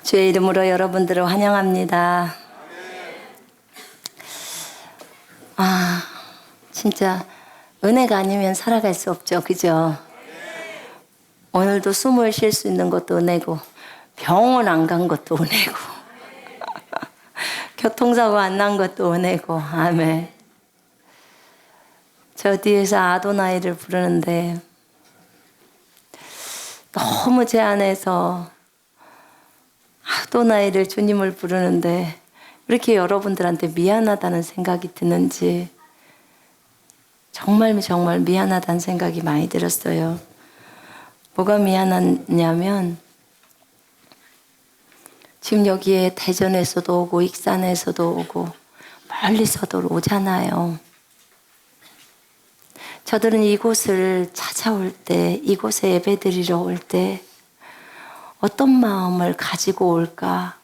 주의 이름으로 여러분들을 환영합니다. 진짜 은혜가 아니면 살아갈 수 없죠. 그죠? 오늘도 숨을 쉴 수 있는 것도 은혜고, 병원 안 간 것도 은혜고, 교통사고 안 난 것도 은혜고. 아멘. 저 뒤에서 아도나이를 부르는데 너무 제 안에서 아도나이를, 주님을 부르는데 왜 이렇게 여러분들한테 미안하다는 생각이 드는지 정말 미안하다는 생각이 많이 들었어요. 뭐가 미안하냐면 지금 여기에 대전에서도 오고 익산에서도 오고 멀리서도 오잖아요. 저들은 이곳을 찾아올 때, 이곳에 예배드리러 올 때 어떤 마음을 가지고 올까?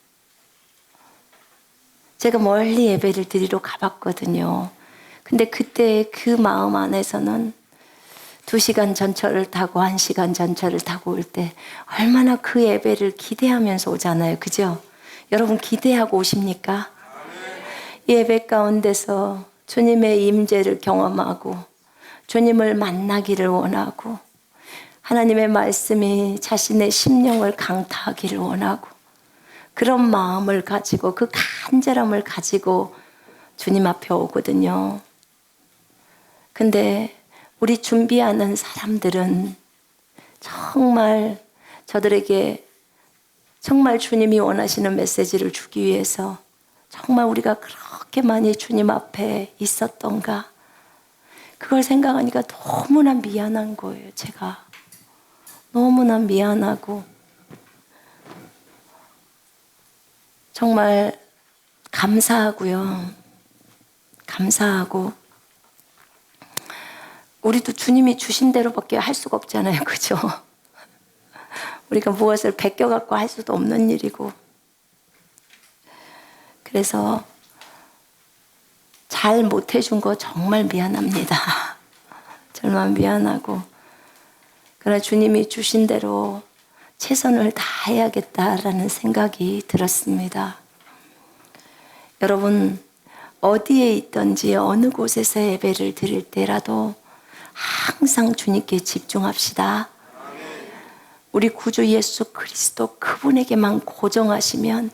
제가 멀리 예배를 드리러 가봤거든요. 근데 그때 그 마음 안에서는 2시간 전철을 타고 1시간 전철을 타고 올 때 얼마나 그 예배를 기대하면서 오잖아요. 그죠? 여러분 기대하고 오십니까? 예배 가운데서 주님의 임재를 경험하고 주님을 만나기를 원하고 하나님의 말씀이 자신의 심령을 강타하기를 원하고 그런 마음을 가지고 그 간절함을 가지고 주님 앞에 오거든요. 근데 우리 준비하는 사람들은 정말 저들에게 정말 주님이 원하시는 메시지를 주기 위해서 정말 우리가 그렇게 많이 주님 앞에 있었던가, 그걸 생각하니까 너무나 미안한 거예요. 제가 너무나 미안하고 정말 감사하고요. 감사하고 우리도 주님이 주신 대로밖에 할 수가 없잖아요. 그죠? 우리가 무엇을 베껴갖고 할 수도 없는 일이고. 그래서 잘 못해준 거 정말 미안합니다. 정말 미안하고, 그러나 주님이 주신 대로 최선을 다해야겠다라는 생각이 들었습니다. 여러분 어디에 있든지 어느 곳에서 예배를 드릴 때라도 항상 주님께 집중합시다. 우리 구주 예수 그리스도 그분에게만 고정하시면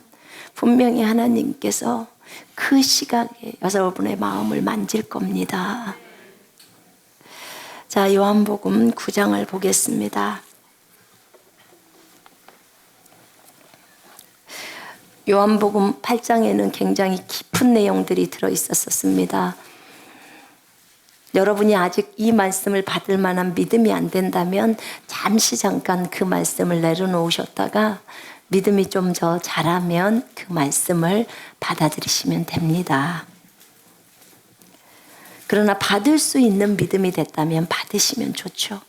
분명히 하나님께서 그 시각에 여러분의 마음을 만질 겁니다. 자, 요한복음 9장을 보겠습니다. 요한복음 8장에는 굉장히 깊은 내용들이 들어있었습니다. 여러분이 아직 이 말씀을 받을 만한 믿음이 안 된다면 잠깐 그 말씀을 내려놓으셨다가 믿음이 좀 더 자라면 그 말씀을 받아들이시면 됩니다. 그러나 받을 수 있는 믿음이 됐다면 받으시면 좋죠.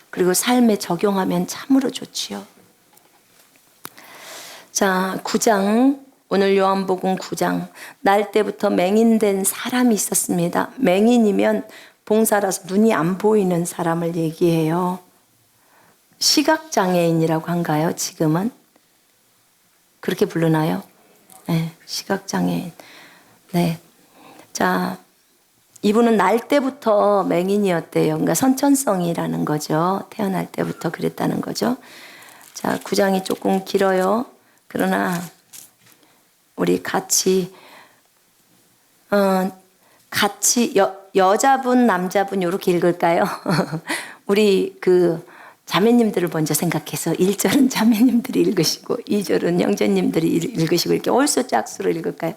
그리고 삶에 적용하면 참으로 좋지요. 자, 9장, 오늘 요한복음 9장. 날 때부터 맹인된 사람이 있었습니다. 맹인이면 봉사라서 눈이 안 보이는 사람을 얘기해요. 시각장애인이라고 한가요? 지금은? 그렇게 부르나요? 네, 시각장애인. 네. 자, 이분은 날 때부터 맹인이었대요. 그러니까 선천성이라는 거죠. 태어날 때부터 그랬다는 거죠. 자, 9장이 조금 길어요. 그러나 우리 같이 여자분, 남자분 이렇게 읽을까요? 우리 그 자매님들을 먼저 생각해서 1절은 자매님들이 읽으시고 2절은 형제님들이 읽으시고 이렇게 올소짝수로 읽을까요?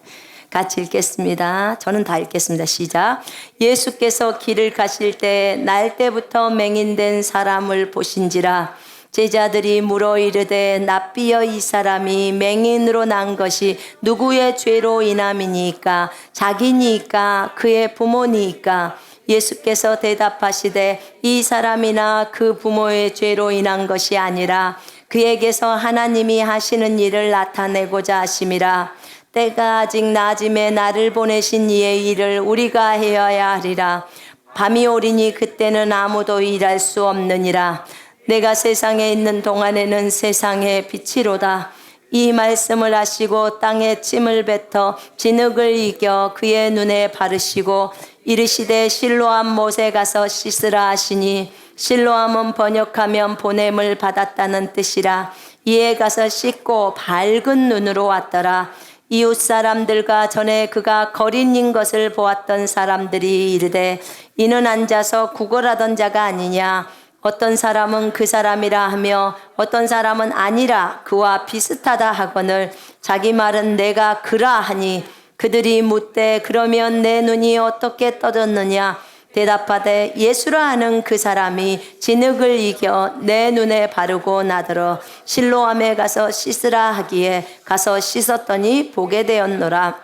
같이 읽겠습니다. 저는 다 읽겠습니다. 시작. 예수께서 길을 가실 때 날 때부터 맹인된 사람을 보신지라. 제자들이 물어 이르되 납비여 이 사람이 맹인으로 난 것이 누구의 죄로 인함이니까? 자기니까? 그의 부모니까? 예수께서 대답하시되 이 사람이나 그 부모의 죄로 인한 것이 아니라 그에게서 하나님이 하시는 일을 나타내고자 하심이라. 때가 아직 낮음에 나를 보내신 이의 일을 우리가 해야 하리라. 밤이 오리니 그때는 아무도 일할 수 없느니라. 내가 세상에 있는 동안에는 세상의 빛이로다. 이 말씀을 하시고 땅에 침을 뱉어 진흙을 이겨 그의 눈에 바르시고 이르시되 실로암 못에 가서 씻으라 하시니 실로암은 번역하면 보냄을 받았다는 뜻이라. 이에 가서 씻고 밝은 눈으로 왔더라. 이웃 사람들과 전에 그가 거린인 것을 보았던 사람들이 이르되 이는 앉아서 구걸하던 자가 아니냐. 어떤 사람은 그 사람이라 하며 어떤 사람은 아니라 그와 비슷하다 하거늘 자기 말은 내가 그라 하니 그들이 묻되 그러면 내 눈이 어떻게 떠졌느냐. 대답하되 예수라 하는 그 사람이 진흙을 이겨 내 눈에 바르고 나더러 실로암에 가서 씻으라 하기에 가서 씻었더니 보게 되었노라.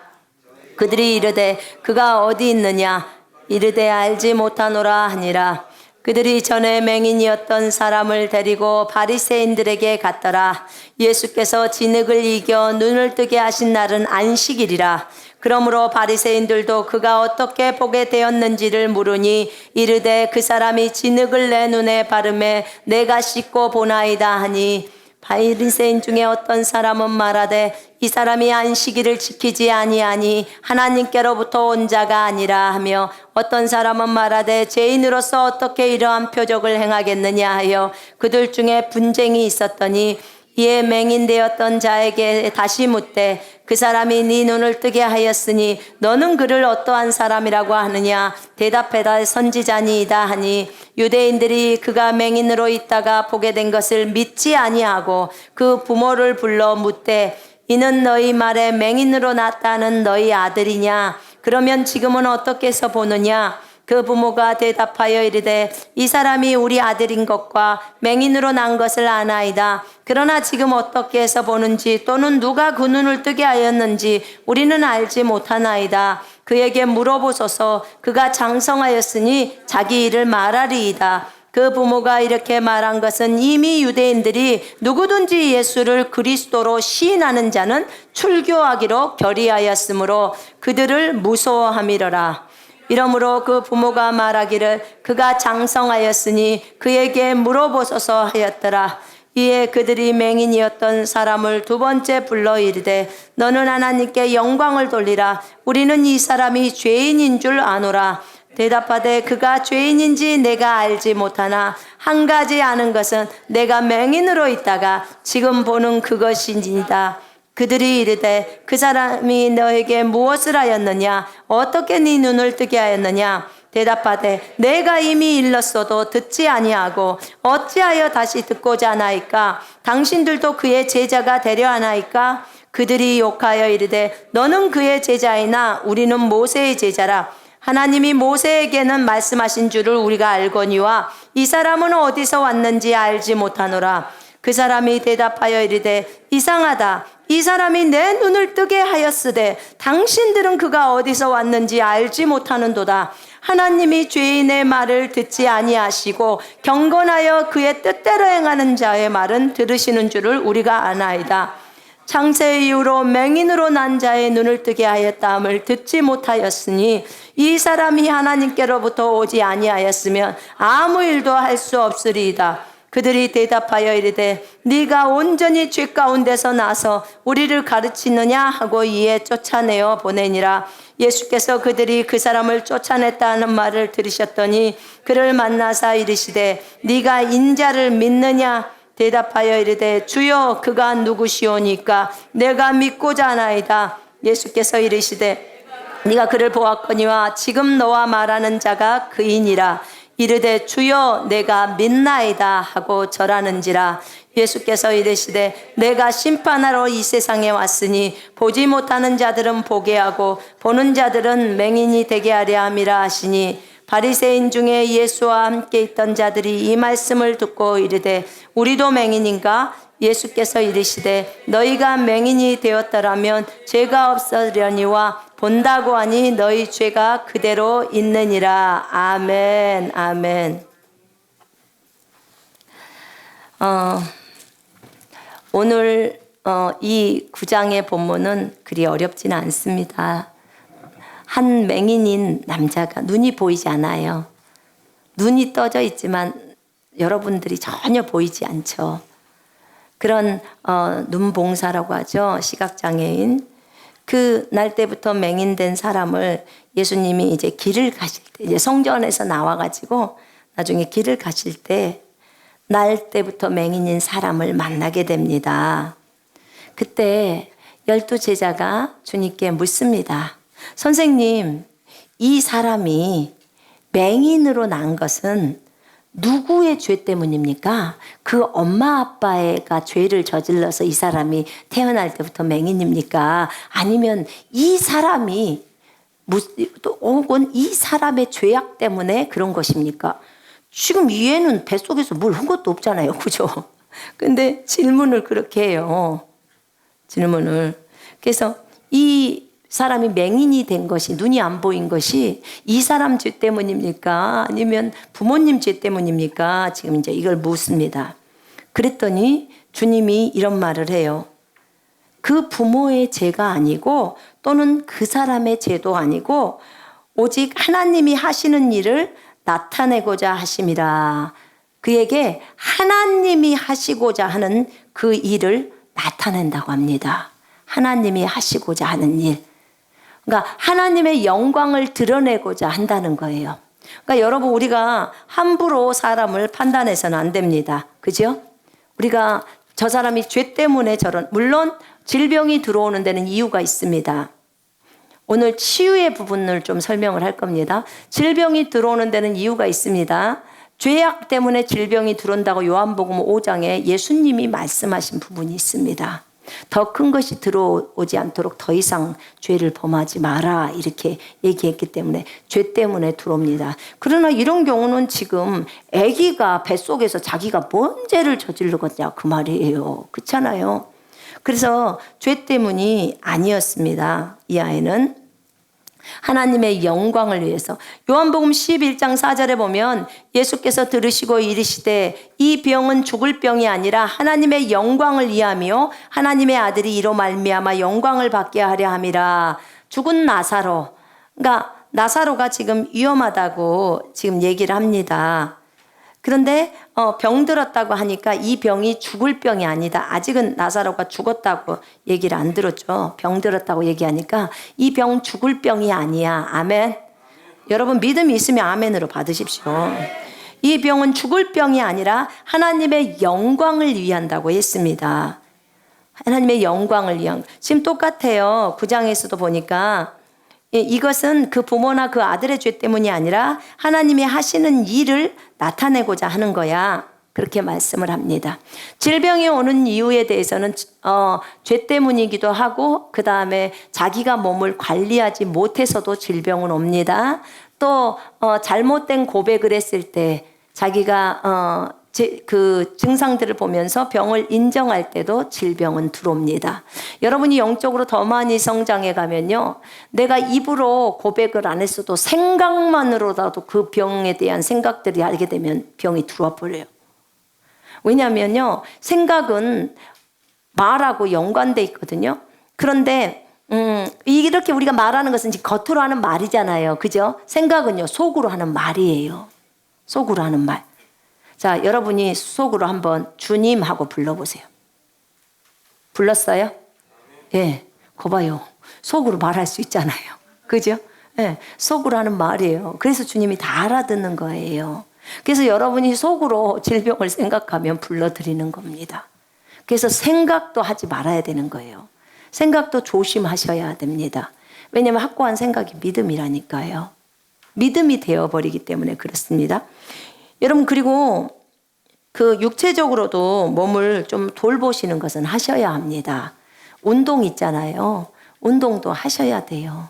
그들이 이르되 그가 어디 있느냐. 이르되 알지 못하노라 하니라. 그들이 전에 맹인이었던 사람을 데리고 바리새인들에게 갔더라. 예수께서 진흙을 이겨 눈을 뜨게 하신 날은 안식일이라. 그러므로 바리새인들도 그가 어떻게 보게 되었는지를 물으니 이르되 그 사람이 진흙을 내 눈에 바르매 내가 씻고 보나이다 하니 바리새인 중에 어떤 사람은 말하되 이 사람이 안식일을 지키지 아니하니 하나님께로부터 온 자가 아니라 하며 어떤 사람은 말하되 죄인으로서 어떻게 이러한 표적을 행하겠느냐 하여 그들 중에 분쟁이 있었더니 이에 맹인되었던 자에게 다시 묻되 그 사람이 네 눈을 뜨게 하였으니 너는 그를 어떠한 사람이라고 하느냐. 대답하되 선지자니이다 하니 유대인들이 그가 맹인으로 있다가 보게 된 것을 믿지 아니하고 그 부모를 불러 묻되 이는 너희 말에 맹인으로 났다는 너희 아들이냐. 그러면 지금은 어떻게 해서 보느냐. 그 부모가 대답하여 이르되 이 사람이 우리 아들인 것과 맹인으로 난 것을 아나이다. 그러나 지금 어떻게 해서 보는지 또는 누가 그 눈을 뜨게 하였는지 우리는 알지 못하나이다. 그에게 물어보소서. 그가 장성하였으니 자기 일을 말하리이다. 그 부모가 이렇게 말한 것은 이미 유대인들이 누구든지 예수를 그리스도로 시인하는 자는 출교하기로 결의하였으므로 그들을 무서워함이로라. 이러므로 그 부모가 말하기를 그가 장성하였으니 그에게 물어보소서 하였더라. 이에 그들이 맹인이었던 사람을 두 번째 불러 이르되 너는 하나님께 영광을 돌리라. 우리는 이 사람이 죄인인 줄 아노라. 대답하되 그가 죄인인지 내가 알지 못하나 한 가지 아는 것은 내가 맹인으로 있다가 지금 보는 그것이니이다. 그들이 이르되 그 사람이 너에게 무엇을 하였느냐. 어떻게 네 눈을 뜨게 하였느냐. 대답하되 내가 이미 일렀어도 듣지 아니하고 어찌하여 다시 듣고자 하나이까. 당신들도 그의 제자가 되려 하나이까. 그들이 욕하여 이르되 너는 그의 제자이나 우리는 모세의 제자라. 하나님이 모세에게는 말씀하신 줄을 우리가 알거니와 이 사람은 어디서 왔는지 알지 못하노라. 그 사람이 대답하여 이르되 이상하다. 이 사람이 내 눈을 뜨게 하였으되 당신들은 그가 어디서 왔는지 알지 못하는도다. 하나님이 죄인의 말을 듣지 아니하시고 경건하여 그의 뜻대로 행하는 자의 말은 들으시는 줄을 우리가 아나이다. 창세 이후로 맹인으로 난 자의 눈을 뜨게 하였다함을 듣지 못하였으니 이 사람이 하나님께로부터 오지 아니하였으면 아무 일도 할 수 없으리이다. 그들이 대답하여 이르되 네가 온전히 죄 가운데서 나서 우리를 가르치느냐 하고 이에 쫓아내어 보내니라. 예수께서 그들이 그 사람을 쫓아냈다는 말을 들으셨더니 그를 만나사 이르시되 네가 인자를 믿느냐. 대답하여 이르되 주여 그가 누구시오니까 내가 믿고자 하나이다. 예수께서 이르시되 네가 그를 보았거니와 지금 너와 말하는 자가 그이니라. 이르되 주여 내가 믿나이다 하고 절하는지라. 예수께서 이르시되 내가 심판하러 이 세상에 왔으니 보지 못하는 자들은 보게 하고 보는 자들은 맹인이 되게 하려 함이라 하시니 바리새인 중에 예수와 함께 있던 자들이 이 말씀을 듣고 이르되 우리도 맹인인가? 예수께서 이르시되 너희가 맹인이 되었더라면 죄가 없으려니와 본다고 하니 너희 죄가 그대로 있느니라. 아멘. 아멘. 오늘 이 9장의 본문은 그리 어렵지는 않습니다. 한 맹인인 남자가 눈이 보이지 않아요. 눈이 떠져 있지만 여러분들이 전혀 보이지 않죠. 그런 눈봉사라고 하죠. 시각장애인. 그 날 때부터 맹인된 사람을 예수님이 이제 길을 가실 때, 이제 성전에서 나와가지고 나중에 길을 가실 때 날 때부터 맹인인 사람을 만나게 됩니다. 그때 12제자가 주님께 묻습니다. 선생님, 이 사람이 맹인으로 난 것은 누구의 죄 때문입니까? 그 엄마 아빠가 죄를 저질러서 이 사람이 태어날 때부터 맹인입니까? 아니면 이 사람이 혹은 이 사람의 죄악 때문에 그런 것입니까? 지금 이 애는 뱃속에서 뭘 한 것도 없잖아요. 그죠? 근데 질문을 그렇게 해요. 질문을. 그래서 이 사람이 맹인이 된 것이, 눈이 안 보인 것이 이 사람 죄 때문입니까? 아니면 부모님 죄 때문입니까? 지금 이제 이걸 묻습니다. 그랬더니 주님이 이런 말을 해요. 그 부모의 죄가 아니고 또는 그 사람의 죄도 아니고 오직 하나님이 하시는 일을 나타내고자 하심이라. 그에게 하나님이 하시고자 하는 그 일을 나타낸다고 합니다. 하나님이 하시고자 하는 일. 그러니까 하나님의 영광을 드러내고자 한다는 거예요. 그러니까 여러분, 우리가 함부로 사람을 판단해서는 안 됩니다. 그죠? 우리가 저 사람이 죄 때문에 물론 질병이 들어오는 데는 이유가 있습니다. 오늘 치유의 부분을 좀 설명을 할 겁니다. 질병이 들어오는 데는 이유가 있습니다. 죄악 때문에 질병이 들어온다고 요한복음 5장에 예수님이 말씀하신 부분이 있습니다. 더 큰 것이 들어오지 않도록 더 이상 죄를 범하지 마라 이렇게 얘기했기 때문에 죄 때문에 들어옵니다. 그러나 이런 경우는 지금 아기가 뱃속에서 자기가 뭔 죄를 저질렀냐 그 말이에요. 그렇잖아요. 그래서 죄 때문이 아니었습니다. 이 아이는 하나님의 영광을 위해서. 요한복음 11장 4절에 보면 예수께서 들으시고 이르시되 이 병은 죽을 병이 아니라 하나님의 영광을 위하며 하나님의 아들이 이로 말미암아 영광을 받게 하려 함이라. 죽은 나사로, 그러니까 나사로가 지금 위험하다고 지금 얘기를 합니다. 그런데 병들었다고 하니까 이 병이 죽을 병이 아니다. 아직은 나사로가 죽었다고 얘기를 안 들었죠. 병들었다고 얘기하니까 이 병 죽을 병이 아니야. 아멘. 여러분 믿음이 있으면 아멘으로 받으십시오. 이 병은 죽을 병이 아니라 하나님의 영광을 위한다고 했습니다. 하나님의 영광을 위한. 지금 똑같아요. 9장에서도 보니까 이것은 그 부모나 그 아들의 죄 때문이 아니라 하나님이 하시는 일을 나타내고자 하는 거야. 그렇게 말씀을 합니다. 질병이 오는 이유에 대해서는 죄 때문이기도 하고 그 다음에 자기가 몸을 관리하지 못해서도 질병은 옵니다. 또 잘못된 고백을 했을 때 자기가 그 증상들을 보면서 병을 인정할 때도 질병은 들어옵니다. 여러분이 영적으로 더 많이 성장해 가면요, 내가 입으로 고백을 안 했어도 생각만으로라도 그 병에 대한 생각들이 알게 되면 병이 들어와 버려요. 왜냐하면요, 생각은 말하고 연관돼 있거든요. 그런데 이렇게 우리가 말하는 것은 겉으로 하는 말이잖아요. 그죠? 생각은요, 속으로 하는 말이에요. 속으로 하는 말. 자, 여러분이 속으로 한번 주님 하고 불러보세요. 불렀어요? 예, 거 봐요. 속으로 말할 수 있잖아요. 그죠? 예, 속으로 하는 말이에요. 그래서 주님이 다 알아듣는 거예요. 그래서 여러분이 속으로 질병을 생각하면 불러드리는 겁니다. 그래서 생각도 하지 말아야 되는 거예요. 생각도 조심하셔야 됩니다. 왜냐하면 확고한 생각이 믿음이라니까요. 믿음이 되어버리기 때문에 그렇습니다. 여러분, 그리고 그 육체적으로도 몸을 좀 돌보시는 것은 하셔야 합니다. 운동 있잖아요. 운동도 하셔야 돼요.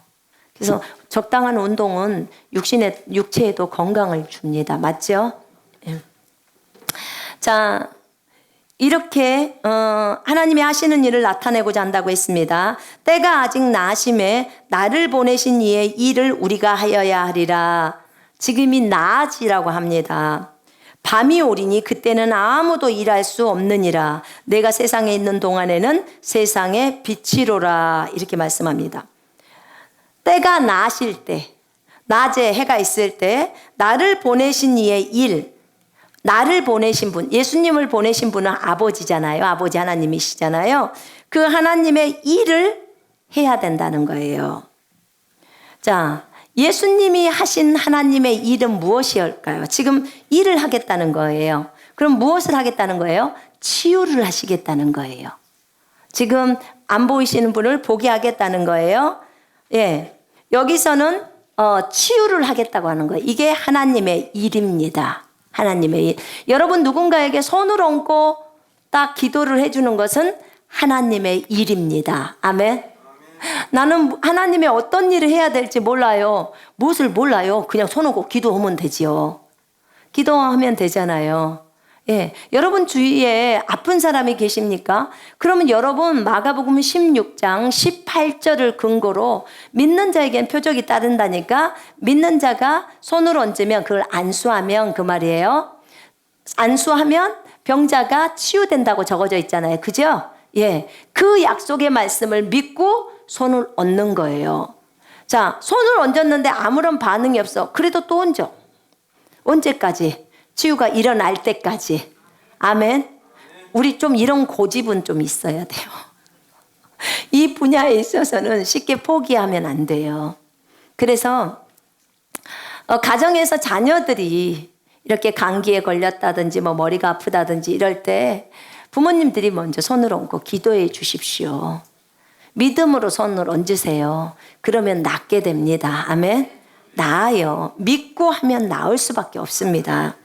그래서 적당한 운동은 육체에도 건강을 줍니다. 맞죠? 자, 이렇게 하나님이 하시는 일을 나타내고자 한다고 했습니다. 때가 아직 나심에 나를 보내신 이의 일을 우리가 하여야 하리라. 지금이 낮이라고 합니다. 밤이 오리니 그때는 아무도 일할 수 없느니라. 내가 세상에 있는 동안에는 세상의 빛이로라. 이렇게 말씀합니다. 때가 나실 때, 낮에 해가 있을 때 나를 보내신 이의 일, 나를 보내신 분, 예수님을 보내신 분은 아버지잖아요. 아버지 하나님이시잖아요. 그 하나님의 일을 해야 된다는 거예요. 자, 예수님이 하신 하나님의 일은 무엇이었을까요? 지금 일을 하겠다는 거예요. 그럼 무엇을 하겠다는 거예요? 치유를 하시겠다는 거예요. 지금 안 보이시는 분을 보게 하겠다는 거예요. 예, 여기서는 치유를 하겠다고 하는 거예요. 이게 하나님의 일입니다. 하나님의 일. 여러분 누군가에게 손을 얹고 딱 기도를 해주는 것은 하나님의 일입니다. 아멘. 나는 하나님의 어떤 일을 해야 될지 몰라요. 무엇을 몰라요. 그냥 손 얹고 기도하면 되지요. 기도하면 되잖아요. 예, 여러분 주위에 아픈 사람이 계십니까? 그러면 여러분 마가복음 16장 18절을 근거로 믿는 자에겐 표적이 따른다니까 믿는 자가 손을 얹으면 그걸 안수하면 그 말이에요. 안수하면 병자가 치유된다고 적어져 있잖아요. 그죠? 예, 그 약속의 말씀을 믿고 손을 얹는 거예요. 자, 손을 얹었는데 아무런 반응이 없어. 그래도 또 얹어. 언제까지? 치유가 일어날 때까지. 아멘. 우리 좀 이런 고집은 좀 있어야 돼요. 이 분야에 있어서는 쉽게 포기하면 안 돼요. 그래서 가정에서 자녀들이 이렇게 감기에 걸렸다든지 뭐 머리가 아프다든지 이럴 때 부모님들이 먼저 손을 얹고 기도해 주십시오. 믿음으로 손을 얹으세요. 그러면 낫게 됩니다. 아멘. 나아요. 믿고 하면 나을 수밖에 없습니다.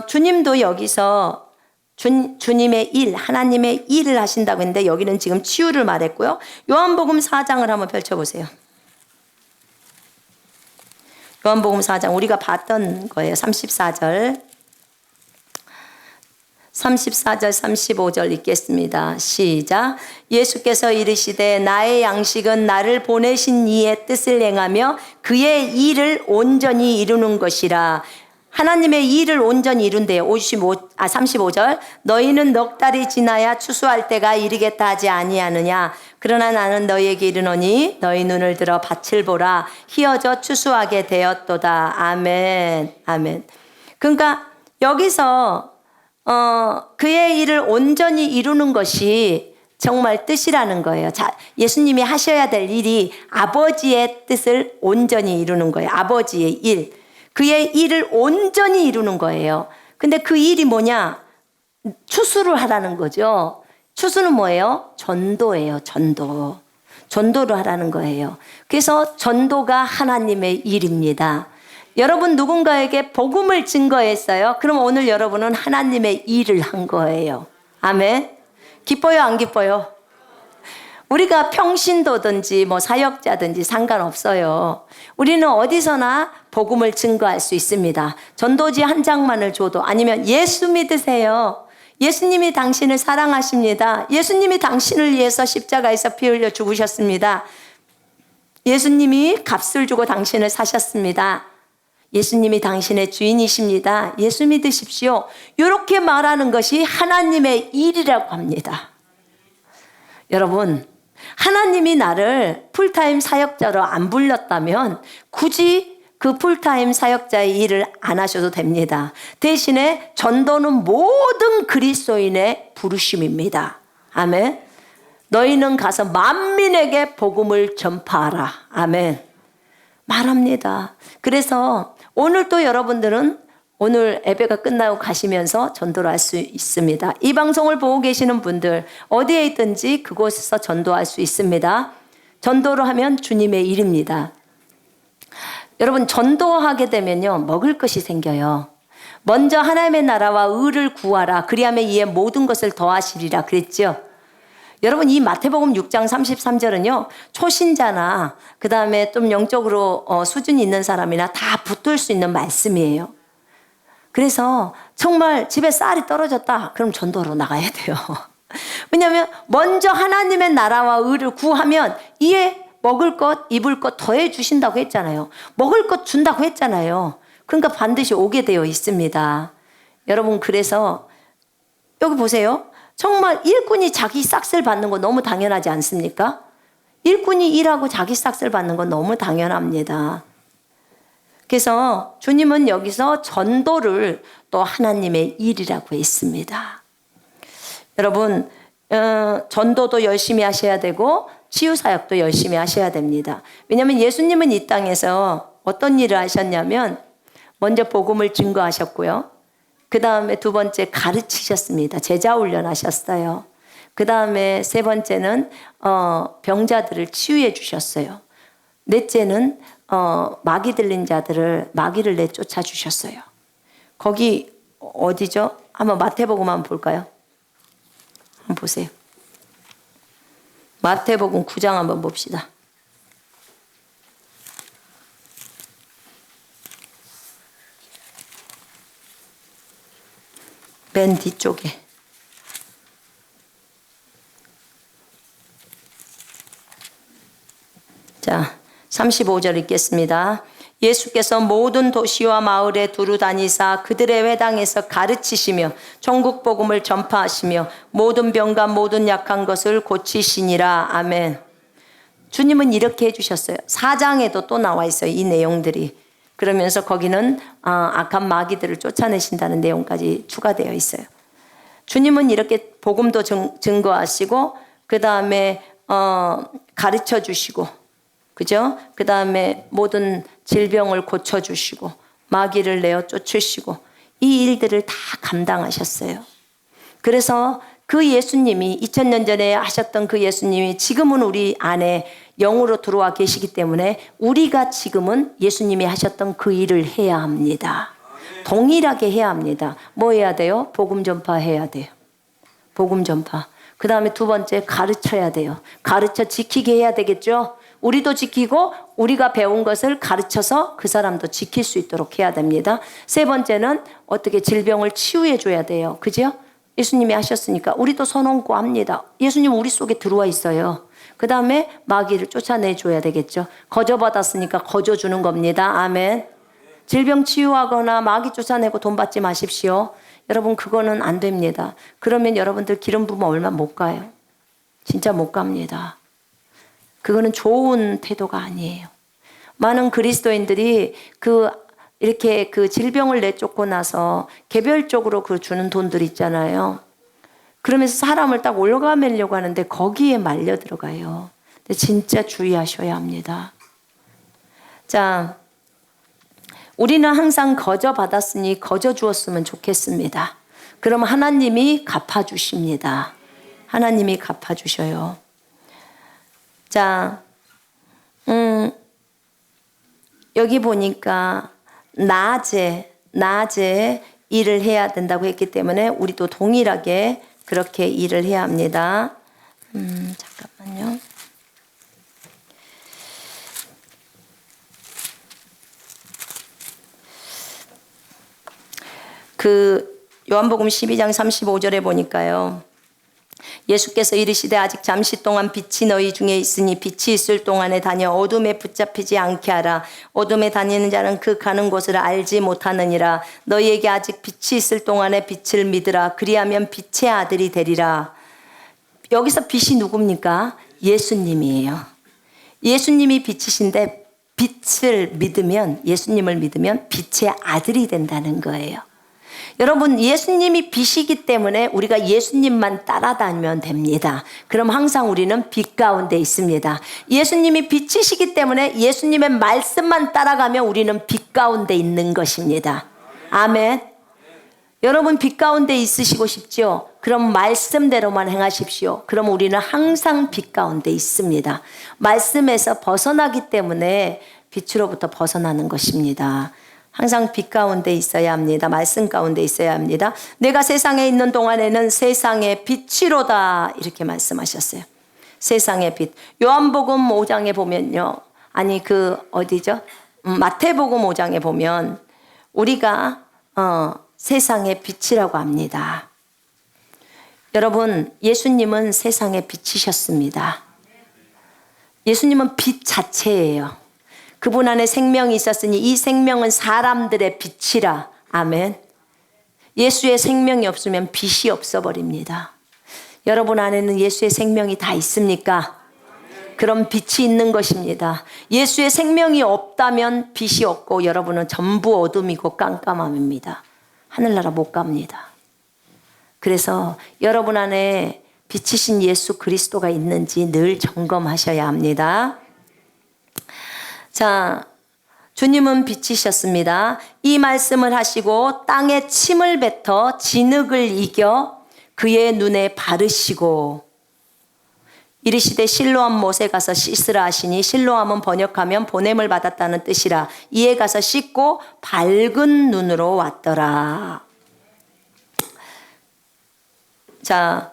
주님도 여기서 주님의 일, 하나님의 일을 하신다고 했는데 여기는 지금 치유를 말했고요. 요한복음 4장을 한번 펼쳐보세요. 요한복음 4장 우리가 봤던 거예요. 34절 35절 읽겠습니다. 시작. 예수께서 이르시되 나의 양식은 나를 보내신 이의 뜻을 행하며 그의 일을 온전히 이루는 것이라. 하나님의 일을 온전히 이룬대요. 35절. 너희는 넉 달이 지나야 추수할 때가 이르겠다 하지 아니하느냐. 그러나 나는 너희에게 이르노니 너희 눈을 들어 밭을 보라. 희어져 추수하게 되었도다. 아멘. 아멘. 그러니까 여기서 그의 일을 온전히 이루는 것이 정말 뜻이라는 거예요. 자, 예수님이 하셔야 될 일이 아버지의 뜻을 온전히 이루는 거예요. 아버지의 일. 그의 일을 온전히 이루는 거예요. 근데 그 일이 뭐냐? 추수를 하라는 거죠. 추수는 뭐예요? 전도예요. 전도. 전도를 하라는 거예요. 그래서 전도가 하나님의 일입니다. 여러분 누군가에게 복음을 증거했어요. 그럼 오늘 여러분은 하나님의 일을 한 거예요. 아멘. 기뻐요, 안 기뻐요? 우리가 평신도든지 뭐 사역자든지 상관없어요. 우리는 어디서나 복음을 증거할 수 있습니다. 전도지 한 장만을 줘도 아니면 예수 믿으세요. 예수님이 당신을 사랑하십니다. 예수님이 당신을 위해서 십자가에서 피 흘려 죽으셨습니다. 예수님이 값을 주고 당신을 사셨습니다. 예수님이 당신의 주인이십니다. 예수 믿으십시오. 이렇게 말하는 것이 하나님의 일이라고 합니다. 여러분, 하나님이 나를 풀타임 사역자로 안 불렀다면 굳이 그 풀타임 사역자의 일을 안 하셔도 됩니다. 대신에 전도는 모든 그리스도인의 부르심입니다. 아멘. 너희는 가서 만민에게 복음을 전파하라. 아멘. 말합니다. 그래서 오늘 또 여러분들은 오늘 예배가 끝나고 가시면서 전도를 할 수 있습니다. 이 방송을 보고 계시는 분들 어디에 있든지 그곳에서 전도할 수 있습니다. 전도를 하면 주님의 일입니다. 여러분 전도하게 되면요 먹을 것이 생겨요. 먼저 하나님의 나라와 의를 구하라. 그리하면 이에 모든 것을 더하시리라 그랬죠. 여러분 이 마태복음 6장 33절은요 초신자나 그 다음에 좀 영적으로 수준이 있는 사람이나 다 붙들 수 있는 말씀이에요. 그래서 정말 집에 쌀이 떨어졌다. 그럼 전도로 나가야 돼요. 왜냐하면 먼저 하나님의 나라와 의를 구하면 이에 먹을 것, 입을 것 더해 주신다고 했잖아요. 먹을 것 준다고 했잖아요. 그러니까 반드시 오게 되어 있습니다. 여러분 그래서 여기 보세요. 정말 일꾼이 자기 싹쓸 받는 거 너무 당연하지 않습니까? 일꾼이 일하고 자기 싹쓸 받는 건 너무 당연합니다. 그래서 주님은 여기서 전도를 또 하나님의 일이라고 했습니다. 여러분, 전도도 열심히 하셔야 되고 치유사역도 열심히 하셔야 됩니다. 왜냐하면 예수님은 이 땅에서 어떤 일을 하셨냐면 먼저 복음을 증거하셨고요. 그 다음에 두 번째 가르치셨습니다. 제자 훈련하셨어요. 그 다음에 세 번째는 병자들을 치유해 주셨어요. 넷째는 마귀 들린 자들을 마귀를 내쫓아 주셨어요. 거기 어디죠? 한번 마태복음 한번 볼까요? 한번 보세요. 마태복음 9장 한번 봅시다. 맨 뒤쪽에. 자, 35절 읽겠습니다. 예수께서 모든 도시와 마을에 두루 다니사 그들의 회당에서 가르치시며 천국 복음을 전파하시며 모든 병과 모든 약한 것을 고치시니라. 아멘. 주님은 이렇게 해주셨어요. 4장에도 또 나와 있어요. 이 내용들이. 그러면서 거기는 악한 마귀들을 쫓아내신다는 내용까지 추가되어 있어요. 주님은 이렇게 복음도 증거하시고 그 다음에 가르쳐 주시고, 그죠? 그 다음에 모든 질병을 고쳐주시고 마귀를 내어 쫓으시고 이 일들을 다 감당하셨어요. 그래서 그 예수님이 2000년 전에 하셨던 그 예수님이 지금은 우리 안에 영으로 들어와 계시기 때문에 우리가 지금은 예수님이 하셨던 그 일을 해야 합니다. 동일하게 해야 합니다. 뭐 해야 돼요? 복음 전파해야 돼요. 복음 전파. 그 다음에 두 번째 가르쳐야 돼요. 가르쳐 지키게 해야 되겠죠? 우리도 지키고 우리가 배운 것을 가르쳐서 그 사람도 지킬 수 있도록 해야 됩니다. 세 번째는 어떻게 질병을 치유해 줘야 돼요. 그죠? 예수님이 하셨으니까 우리도 손 얹고 합니다. 예수님 우리 속에 들어와 있어요. 그 다음에 마귀를 쫓아내 줘야 되겠죠. 거저받았으니까 거저주는 겁니다. 아멘. 질병 치유하거나 마귀 쫓아내고 돈 받지 마십시오. 여러분 그거는 안 됩니다. 그러면 여러분들 기름 부으면 얼마 못 가요. 진짜 못 갑니다. 그거는 좋은 태도가 아니에요. 많은 그리스도인들이 이렇게 그 질병을 내쫓고 나서 개별적으로 그 주는 돈들 있잖아요. 그러면서 사람을 딱 올가매려고 하는데 거기에 말려 들어가요. 근데 진짜 주의하셔야 합니다. 자, 우리는 항상 거저 받았으니 거저 주었으면 좋겠습니다. 그럼 하나님이 갚아주십니다. 하나님이 갚아주셔요. 자, 여기 보니까 낮에 일을 해야 된다고 했기 때문에 우리도 동일하게 그렇게 일을 해야 합니다. 잠깐만요. 요한복음 12장 35절에 보니까요. 예수께서 이르시되 아직 잠시 동안 빛이 너희 중에 있으니 빛이 있을 동안에 다녀 어둠에 붙잡히지 않게 하라. 어둠에 다니는 자는 그 가는 곳을 알지 못하느니라. 너희에게 아직 빛이 있을 동안에 빛을 믿으라. 그리하면 빛의 아들이 되리라. 여기서 빛이 누굽니까? 예수님이에요. 예수님이 빛이신데 빛을 믿으면, 예수님을 믿으면 빛의 아들이 된다는 거예요. 여러분 예수님이 빛이기 때문에 우리가 예수님만 따라다니면 됩니다. 그럼 항상 우리는 빛 가운데 있습니다. 예수님이 빛이시기 때문에 예수님의 말씀만 따라가면 우리는 빛 가운데 있는 것입니다. 아멘. 여러분 빛 가운데 있으시고 싶죠? 그럼 말씀대로만 행하십시오. 그럼 우리는 항상 빛 가운데 있습니다. 말씀에서 벗어나기 때문에 빛으로부터 벗어나는 것입니다. 항상 빛 가운데 있어야 합니다. 말씀 가운데 있어야 합니다. 내가 세상에 있는 동안에는 세상의 빛이로다 이렇게 말씀하셨어요. 세상의 빛. 요한복음 5장에 보면요. 아니 어디죠? 마태복음 5장에 보면 우리가 세상의 빛이라고 합니다. 여러분 예수님은 세상의 빛이셨습니다. 예수님은 빛 자체예요. 그분 안에 생명이 있었으니 이 생명은 사람들의 빛이라. 아멘. 예수의 생명이 없으면 빛이 없어버립니다. 여러분 안에는 예수의 생명이 다 있습니까? 그런 빛이 있는 것입니다. 예수의 생명이 없다면 빛이 없고 여러분은 전부 어둠이고 깜깜함입니다. 하늘나라 못 갑니다. 그래서 여러분 안에 빛이신 예수 그리스도가 있는지 늘 점검하셔야 합니다. 자, 주님은 빛이셨습니다. 이 말씀을 하시고 땅에 침을 뱉어 진흙을 이겨 그의 눈에 바르시고 이르시되 실로암 못에 가서 씻으라 하시니 실로암은 번역하면 보냄을 받았다는 뜻이라. 이에 가서 씻고 밝은 눈으로 왔더라. 자,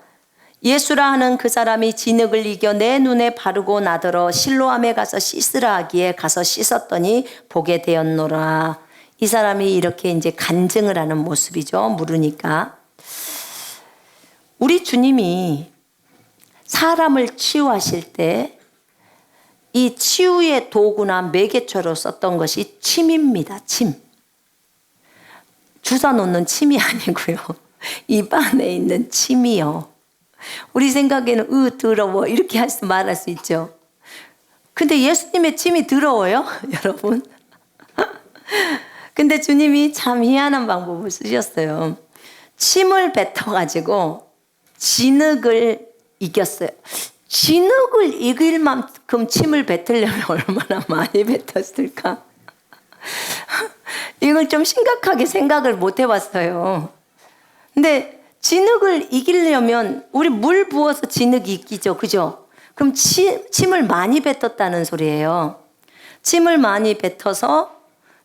예수라 하는 그 사람이 진흙을 이겨 내 눈에 바르고 나더러 실로암에 가서 씻으라 하기에 가서 씻었더니 보게 되었노라. 이 사람이 이렇게 이제 간증을 하는 모습이죠. 물으니까. 우리 주님이 사람을 치유하실 때 이 치유의 도구나 매개체로 썼던 것이 침입니다. 침. 주사 놓는 침이 아니고요. 입 안에 있는 침이요. 우리 생각에는 더러워 이렇게 말할 수 있죠. 근데 예수님의 침이 더러워요? 여러분. 근데 주님이 참 희한한 방법을 쓰셨어요. 침을 뱉어가지고 진흙을 이겼어요. 진흙을 이길 만큼 침을 뱉으려면 얼마나 많이 뱉었을까? 이걸 좀 심각하게 생각을 못 해봤어요. 근데 진흙을 이기려면 우리 물 부어서 진흙이 이기죠. 그죠? 그럼 침을 많이 뱉었다는 소리예요. 침을 많이 뱉어서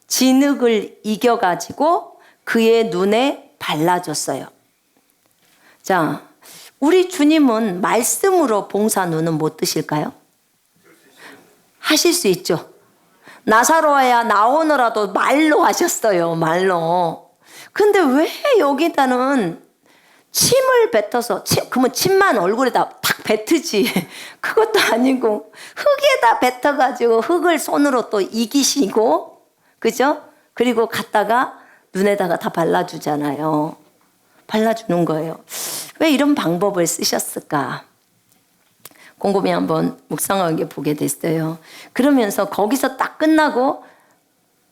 진흙을 이겨가지고 그의 눈에 발라줬어요. 자, 우리 주님은 말씀으로 봉사 눈은 못 뜨실까요? 하실 수 있죠. 나사로야 나오너라도 말로 하셨어요. 말로. 근데 왜 여기다는 침을 뱉어서 그러면 침만 얼굴에다 탁 뱉으지. 그것도 아니고 흙에다 뱉어가지고 흙을 손으로 또 이기시고 그죠? 그리고 갖다가 눈에다가 다 발라주잖아요. 발라주는 거예요. 왜 이런 방법을 쓰셨을까? 곰곰이 한번 묵상하게 보게 됐어요. 그러면서 거기서 딱 끝나고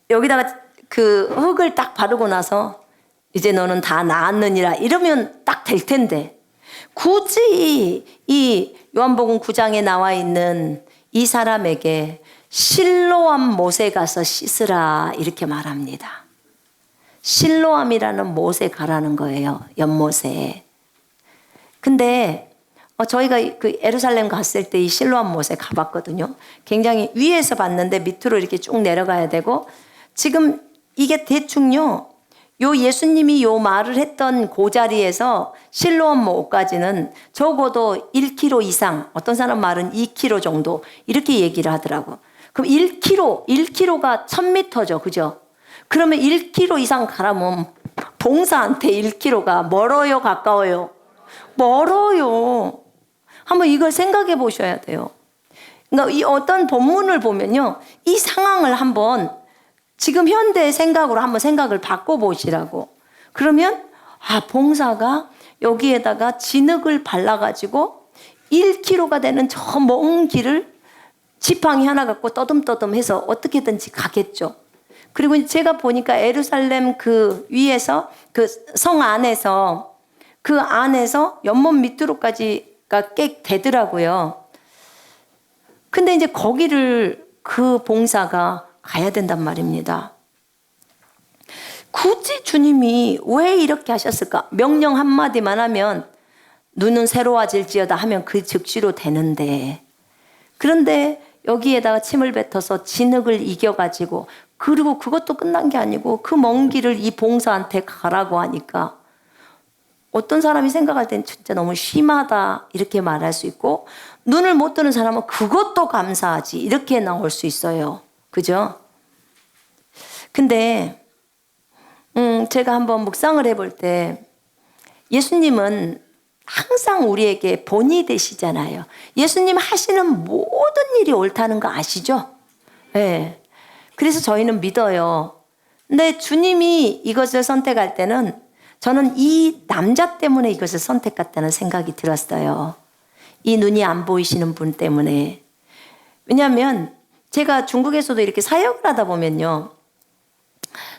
여기다가 그 흙을 딱 바르고 나서 이제 너는 다 나았느니라 이러면 딱 될 텐데 굳이 이 요한복음 9장에 나와 있는 이 사람에게 실로암 못에 가서 씻으라 이렇게 말합니다. 실로암이라는 못에 가라는 거예요. 연못에. 근데 저희가 그 예루살렘 갔을 때 이 실로암 못에 가봤거든요. 굉장히 위에서 봤는데 밑으로 이렇게 쭉 내려가야 되고 지금 이게 대충요. 요 예수님이 요 말을 했던 그 자리에서 실로암 못까지는 적어도 1km 이상, 어떤 사람 말은 2km 정도 이렇게 얘기를 하더라고. 그럼 1km가 1000m죠. 그죠? 그러면 1km 이상 가라면 봉사한테 1km가 멀어요? 가까워요? 멀어요. 한번 이걸 생각해 보셔야 돼요. 그러니까 이 어떤 본문을 보면요. 이 상황을 한번 지금 현대의 생각으로 한번 생각을 바꿔보시라고. 그러면 봉사가 여기에다가 진흙을 발라가지고 1km가 되는 저 먼 길을 지팡이 하나 갖고 떠듬떠듬해서 어떻게든지 가겠죠. 그리고 제가 보니까 예루살렘 그 위에서 그 성 안에서 그 안에서 연못 밑으로까지가 꽤 되더라고요. 근데 이제 거기를 그 봉사가 가야 된단 말입니다. 굳이 주님이 왜 이렇게 하셨을까? 명령 한마디만 하면 눈은 새로워질지어다 하면 그 즉시로 되는데 그런데 여기에다가 침을 뱉어서 진흙을 이겨가지고 그리고 그것도 끝난 게 아니고 그 먼 길을 이 봉사한테 가라고 하니까 어떤 사람이 생각할 땐 진짜 너무 심하다 이렇게 말할 수 있고 눈을 못 뜨는 사람은 그것도 감사하지 이렇게 나올 수 있어요. 그죠? 근데 제가 한번 묵상을 해볼 때 예수님은 항상 우리에게 본이 되시잖아요. 예수님 하시는 모든 일이 옳다는 거 아시죠? 네. 그래서 저희는 믿어요. 근데 주님이 이것을 선택할 때는 저는 이 남자 때문에 이것을 선택했다는 생각이 들었어요. 이 눈이 안 보이시는 분 때문에. 왜냐하면 제가 중국에서도 이렇게 사역을 하다 보면요,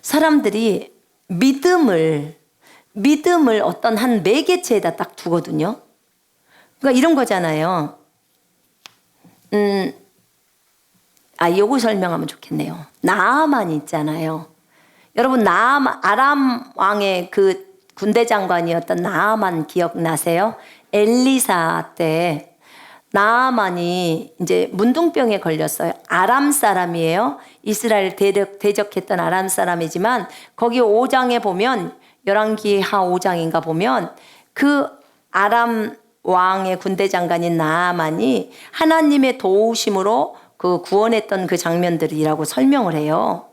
사람들이 믿음을 어떤 한 매개체에다 딱 두거든요. 그러니까 이런 거잖아요. 요거 설명하면 좋겠네요. 나아만 있잖아요. 여러분, 아람 왕의 그 군대 장관이었던 나아만 기억나세요? 엘리사 때 나아만이 이제 문둥병에 걸렸어요. 아람 사람이에요. 이스라엘 대적했던 아람 사람이지만 거기 5장에 보면, 열왕기하 5장인가 보면 그 아람 왕의 군대 장관인 나아만이 하나님의 도우심으로 그 구원했던 그 장면들이라고 설명을 해요.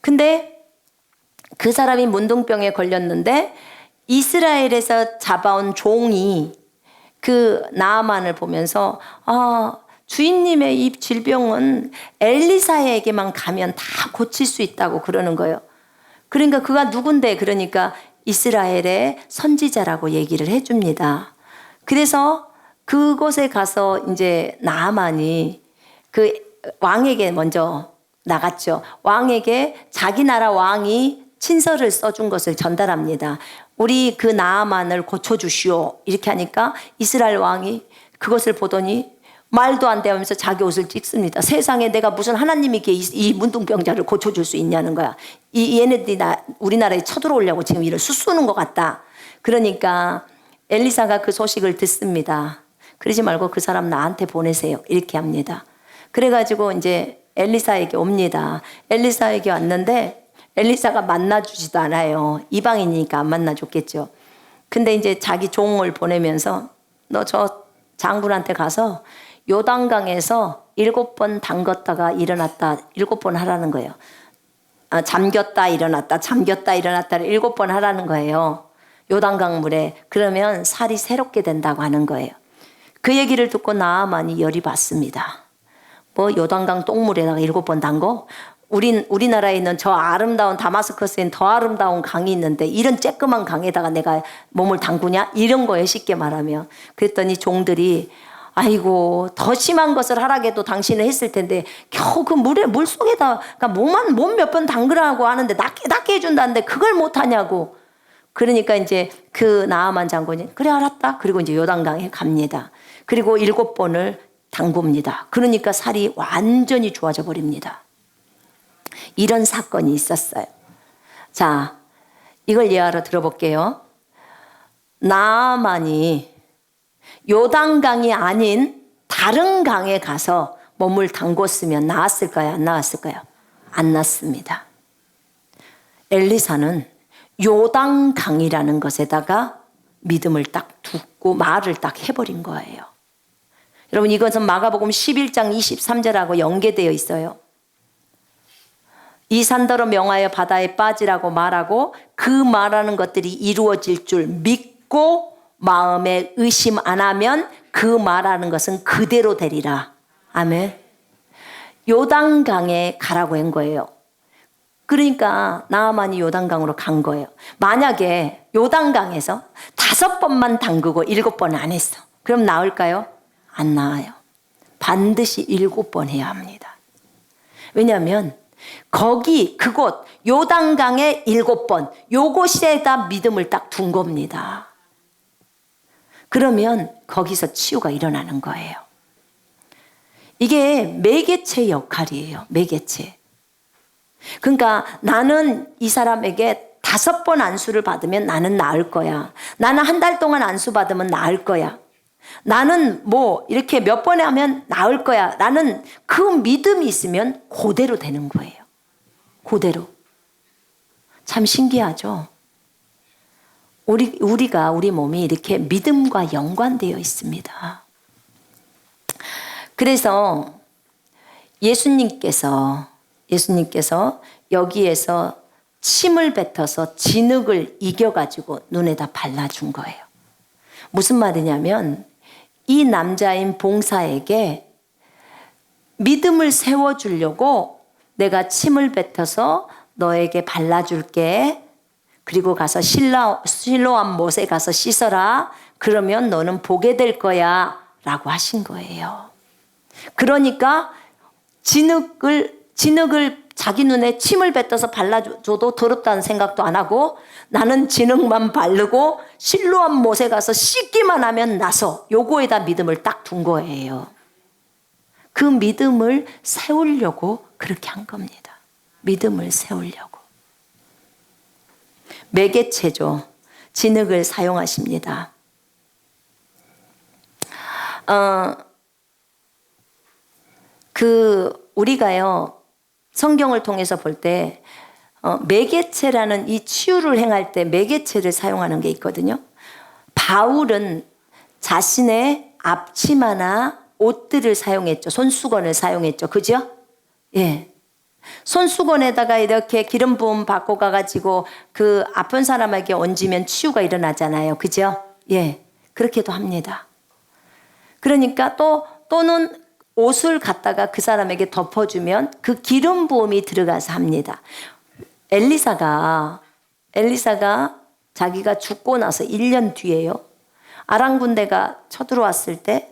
근데 그 사람이 문둥병에 걸렸는데 이스라엘에서 잡아온 종이 그 나아만을 보면서 주인님의 이 질병은 엘리사에게만 가면 다 고칠 수 있다고 그러는 거예요. 그러니까 그가 누군데? 그러니까 이스라엘의 선지자라고 얘기를 해줍니다. 그래서 그곳에 가서 이제 나아만이 그 왕에게 먼저 나갔죠. 왕에게 자기 나라 왕이 친서를 써준 것을 전달합니다. 우리 그 나아만을 고쳐주시오. 이렇게 하니까 이스라엘 왕이 그것을 보더니 말도 안 되면서 자기 옷을 찢습니다. 세상에 내가 무슨 하나님이 이 문둥병자를 고쳐줄 수 있냐는 거야. 얘네들이 우리나라에 쳐들어오려고 지금 이를 수수는 것 같다. 그러니까 엘리사가 그 소식을 듣습니다. 그러지 말고 그 사람 나한테 보내세요. 이렇게 합니다. 그래가지고 이제 엘리사에게 옵니다. 엘리사에게 왔는데 엘리사가 만나주지도 않아요. 이방인이니까 안 만나줬겠죠. 근데 이제 자기 종을 보내면서 너 저 장군한테 가서 요단강에서 7번 담궜다가 일어났다 7번 하라는 거예요. 잠겼다 일어났다 잠겼다 일어났다를 7번 하라는 거예요. 요단강 물에. 그러면 살이 새롭게 된다고 하는 거예요. 그 얘기를 듣고 나아만이 열이 받습니다. 뭐 요단강 똥물에다가 7번 담궈? 우리나라에 있는 저 아름다운 다마스커스엔 더 아름다운 강이 있는데 이런 쬐끄만 강에다가 내가 몸을 담그냐? 이런 거예요, 쉽게 말하면. 그랬더니 종들이 아이고 더 심한 것을 하라게도 당신은 했을 텐데 겨우 그 물 속에다 몸 몇 번 담그라고 하는데 낫게 해준다는데 그걸 못하냐고. 그러니까 이제 그 나아만 장군이 그래 알았다. 그리고 이제 요단강에 갑니다. 그리고 7번을 담굽니다. 그러니까 살이 완전히 좋아져 버립니다. 이런 사건이 있었어요. 자, 이걸 예화로 들어볼게요. 나아만이 요단강이 아닌 다른 강에 가서 몸을 담궜으면 나았을까요? 안 나았을까요? 안 나았습니다. 엘리사는 요단강이라는 것에다가 믿음을 딱 두고 말을 딱 해버린 거예요. 여러분, 이것은 마가복음 11장 23절하고 연계되어 있어요. 이 산더러 명하여 바다에 빠지라고 말하고 그 말하는 것들이 이루어질 줄 믿고 마음에 의심 안 하면 그 말하는 것은 그대로 되리라. 아멘. 요단강에 가라고 한 거예요. 그러니까 나아만이 요단강으로 간 거예요. 만약에 요단강에서 5번만 담그고 7번 안 했어. 그럼 나을까요? 안 나아요. 반드시 7번 해야 합니다. 왜냐하면 그곳 요단강에 7번 요곳에다 믿음을 딱 둔 겁니다. 그러면 거기서 치유가 일어나는 거예요. 이게 매개체 역할이에요. 매개체. 그러니까 나는 이 사람에게 5번 안수를 받으면 나는 나을 거야. 나는 한 달 동안 안수 받으면 나을 거야. 나는 뭐 이렇게 몇 번에 하면 나을 거야. 나는 그 믿음이 있으면 그대로 되는 거예요. 그대로. 참 신기하죠? 우리 몸이 이렇게 믿음과 연관되어 있습니다. 그래서 예수님께서 여기에서 침을 뱉어서 진흙을 이겨가지고 눈에다 발라준 거예요. 무슨 말이냐면 이 남자인 봉사에게 믿음을 세워주려고 내가 침을 뱉어서 너에게 발라줄게. 그리고 가서 실로암 못에 가서 씻어라. 그러면 너는 보게 될 거야 라고 하신 거예요. 그러니까 진흙을 자기 눈에 침을 뱉어서 발라줘도 더럽다는 생각도 안 하고 나는 진흙만 바르고 실로암 못에 가서 씻기만 하면 나서 요거에다 믿음을 딱 둔 거예요. 그 믿음을 세우려고 그렇게 한 겁니다. 믿음을 세우려고. 매개체죠. 진흙을 사용하십니다. 우리가요, 성경을 통해서 볼 때, 매개체라는 이 치유를 행할 때 매개체를 사용하는 게 있거든요. 바울은 자신의 앞치마나 옷들을 사용했죠. 손수건을 사용했죠. 그죠? 예. 손수건에다가 이렇게 기름 부음 받고 가가지고 그 아픈 사람에게 얹으면 치유가 일어나잖아요. 그죠? 예. 그렇게도 합니다. 그러니까 또는 옷을 갖다가 그 사람에게 덮어주면 그 기름 부음이 들어가서 합니다. 엘리사가 자기가 죽고 나서 1년 뒤에요. 아람 군대가 쳐들어왔을 때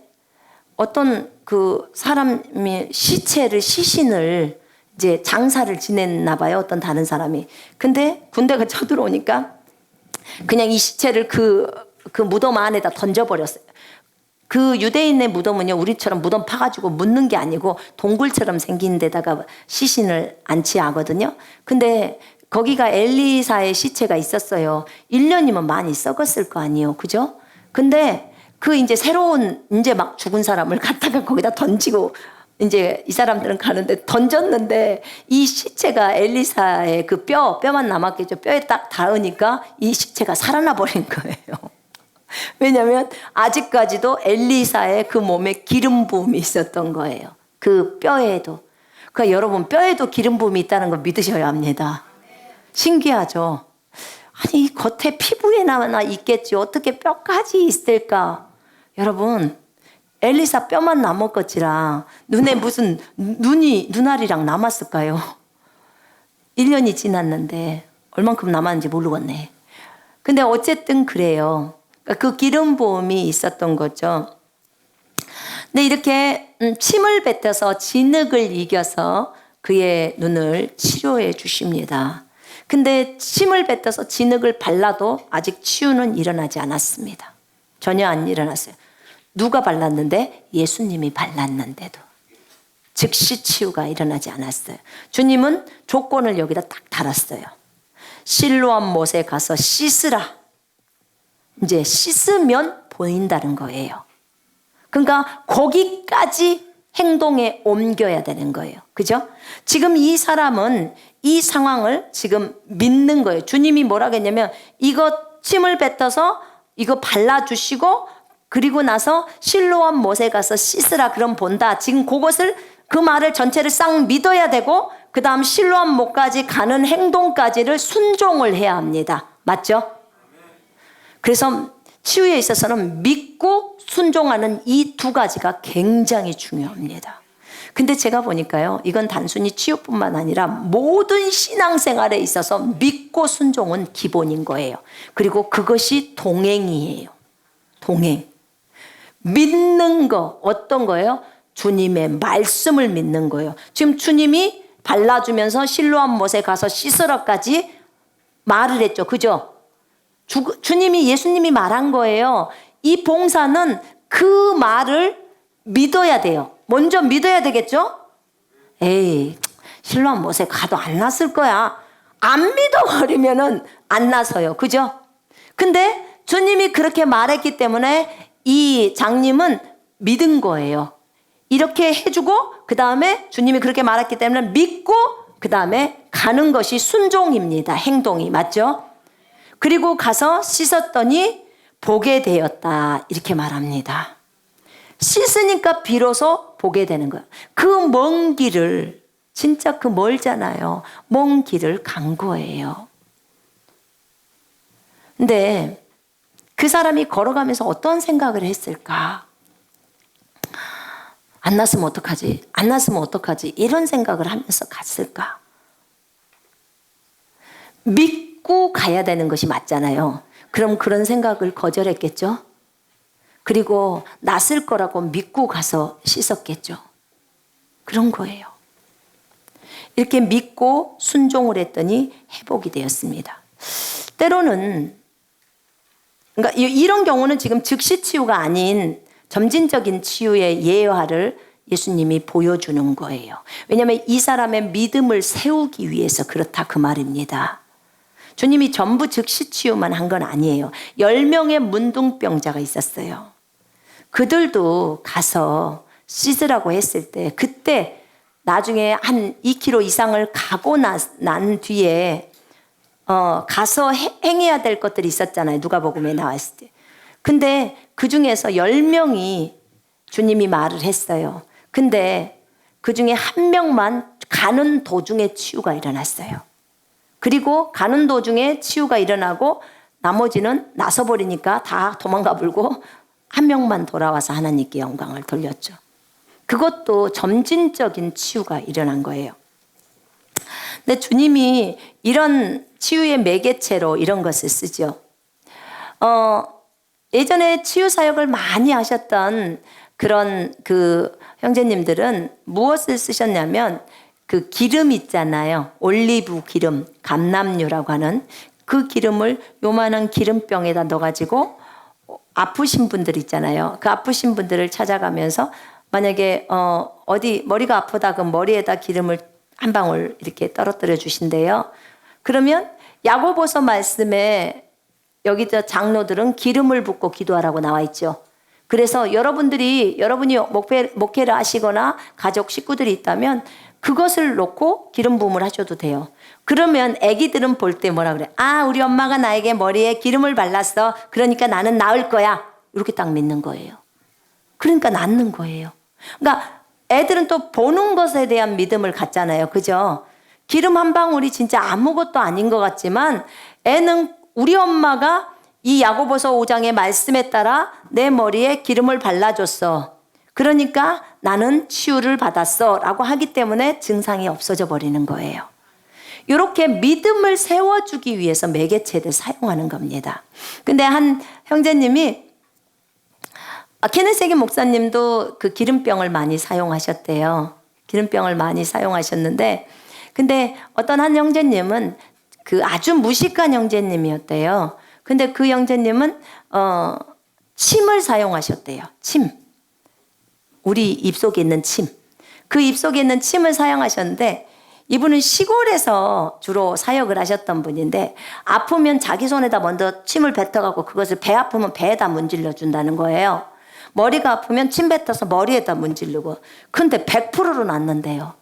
어떤 그 사람이 시신을 이제 장사를 지냈나 봐요. 어떤 다른 사람이. 근데 군대가 쳐들어오니까 그냥 이 시체를 그 무덤 안에다 던져버렸어요. 그 유대인의 무덤은요, 우리처럼 무덤 파가지고 묻는 게 아니고 동굴처럼 생긴 데다가 시신을 안치하거든요. 근데 거기가 엘리사의 시체가 있었어요. 1년이면 많이 썩었을 거 아니에요. 그죠? 근데 이제 새로운 이제 막 죽은 사람을 갖다가 거기다 던지고 이제 이 사람들은 가는데 던졌는데 이 시체가 엘리사의 그 뼈만 남았겠죠. 뼈에 딱 닿으니까 이 시체가 살아나 버린 거예요. 왜냐하면 아직까지도 엘리사의 그 몸에 기름 부음이 있었던 거예요. 그 뼈에도. 그러니까 여러분, 뼈에도 기름 부음이 있다는 걸 믿으셔야 합니다. 신기하죠? 아니, 겉에 피부에나 있겠지. 어떻게 뼈까지 있을까? 여러분, 엘리사 뼈만 남았겠지라 눈에 무슨 눈알이랑 남았을까요? 1년이 지났는데 얼만큼 남았는지 모르겠네. 근데 어쨌든 그래요. 그 기름 부음이 있었던 거죠. 근데 이렇게 침을 뱉어서 진흙을 이겨서 그의 눈을 치료해 주십니다. 근데 침을 뱉어서 진흙을 발라도 아직 치유는 일어나지 않았습니다. 전혀 안 일어났어요. 누가 발랐는데? 예수님이 발랐는데도 즉시 치유가 일어나지 않았어요. 주님은 조건을 여기다 딱 달았어요. 실로암 못에 가서 씻으라. 이제 씻으면 보인다는 거예요. 그러니까 거기까지 행동에 옮겨야 되는 거예요. 그죠? 지금 이 사람은 이 상황을 지금 믿는 거예요. 주님이 뭐라고 했냐면 이거 침을 뱉어서 이거 발라주시고 그리고 나서 실로암 못에 가서 씻으라 그럼 본다. 지금 그 말을 전체를 싹 믿어야 되고 그 다음 실로암 못까지 가는 행동까지를 순종을 해야 합니다. 맞죠? 그래서 치유에 있어서는 믿고 순종하는 이 두 가지가 굉장히 중요합니다. 근데 제가 보니까요, 이건 단순히 치유뿐만 아니라 모든 신앙생활에 있어서 믿고 순종은 기본인 거예요. 그리고 그것이 동행이에요. 동행. 믿는 거 어떤 거예요? 주님의 말씀을 믿는 거예요. 지금 주님이 발라주면서 실로암 못에 가서 씻으라까지 말을 했죠. 그죠? 주님이 예수님이 말한 거예요. 이 봉사는 그 말을 믿어야 돼요. 먼저 믿어야 되겠죠? 에이, 실로암 못에 가도 안 났을 거야. 안 믿어버리면은 안 나서요. 그죠? 근데 주님이 그렇게 말했기 때문에 이 장님은 믿은 거예요. 이렇게 해주고 그 다음에 주님이 그렇게 말했기 때문에 믿고 그 다음에 가는 것이 순종입니다. 행동이. 맞죠? 그리고 가서 씻었더니 보게 되었다. 이렇게 말합니다. 씻으니까 비로소 보게 되는 거예요. 그 먼 길을, 진짜 그 멀잖아요. 먼 길을 간 거예요. 근데 그 사람이 걸어가면서 어떤 생각을 했을까? 안 났으면 어떡하지? 안 났으면 어떡하지? 이런 생각을 하면서 갔을까? 믿고 가야 되는 것이 맞잖아요. 그럼 그런 생각을 거절했겠죠? 그리고 낫을 거라고 믿고 가서 씻었겠죠? 그런 거예요. 이렇게 믿고 순종을 했더니 회복이 되었습니다. 때로는 그러니까 이런 경우는 지금 즉시 치유가 아닌 점진적인 치유의 예화를 예수님이 보여주는 거예요. 왜냐하면 이 사람의 믿음을 세우기 위해서 그렇다 그 말입니다. 주님이 전부 즉시 치유만 한 건 아니에요. 10명의 문둥병자가 있었어요. 그들도 가서 씻으라고 했을 때 그때 나중에 한 2km 이상을 가고 난 뒤에 가서 행해야 될 것들이 있었잖아요. 누가복음에 나왔을 때. 근데 그 중에서 10명이 주님이 말을 했어요. 근데 그 중에 한 명만 가는 도중에 치유가 일어났어요. 그리고 가는 도중에 치유가 일어나고 나머지는 나서버리니까 다 도망가 불고 한 명만 돌아와서 하나님께 영광을 돌렸죠. 그것도 점진적인 치유가 일어난 거예요. 근데 주님이 이런 치유의 매개체로 이런 것을 쓰죠. 예전에 치유 사역을 많이 하셨던 그런 그 형제님들은 무엇을 쓰셨냐면 그 기름 있잖아요. 올리브 기름, 감람유라고 하는 그 기름을 요만한 기름병에다 넣어가지고 아프신 분들 있잖아요. 그 아프신 분들을 찾아가면서 만약에 어디 머리가 아프다 그럼 머리에다 기름을 한 방울 이렇게 떨어뜨려 주신대요. 그러면 야고보서 말씀에 여기 장로들은 기름을 붓고 기도하라고 나와 있죠. 그래서 여러분이 목회를 하시거나 가족 식구들이 있다면 그것을 놓고 기름 부음을 하셔도 돼요. 그러면 아기들은 볼 때 뭐라 그래? 아, 우리 엄마가 나에게 머리에 기름을 발랐어. 그러니까 나는 나을 거야. 이렇게 딱 믿는 거예요. 그러니까 낫는 거예요. 그러니까 애들은 또 보는 것에 대한 믿음을 갖잖아요. 그죠? 기름 한 방울이 진짜 아무것도 아닌 것 같지만 애는 우리 엄마가 이 야고보서 5장의 말씀에 따라 내 머리에 기름을 발라줬어. 그러니까 나는 치유를 받았어 라고 하기 때문에 증상이 없어져 버리는 거예요. 이렇게 믿음을 세워주기 위해서 매개체를 사용하는 겁니다. 근데 한 형제님이 케네스 해긴 목사님도 그 기름병을 많이 사용하셨대요. 기름병을 많이 사용하셨는데 근데 어떤 한 형제님은 그 아주 무식한 형제님이었대요. 근데 그 형제님은 침을 사용하셨대요. 침. 우리 입속에 있는 침. 그 입속에 있는 침을 사용하셨는데 이분은 시골에서 주로 사역을 하셨던 분인데 아프면 자기 손에다 먼저 침을 뱉어갖고 그것을 배 아프면 배에다 문질러 준다는 거예요. 머리가 아프면 침 뱉어서 머리에다 문지르고. 근데 100%로 낫는데요.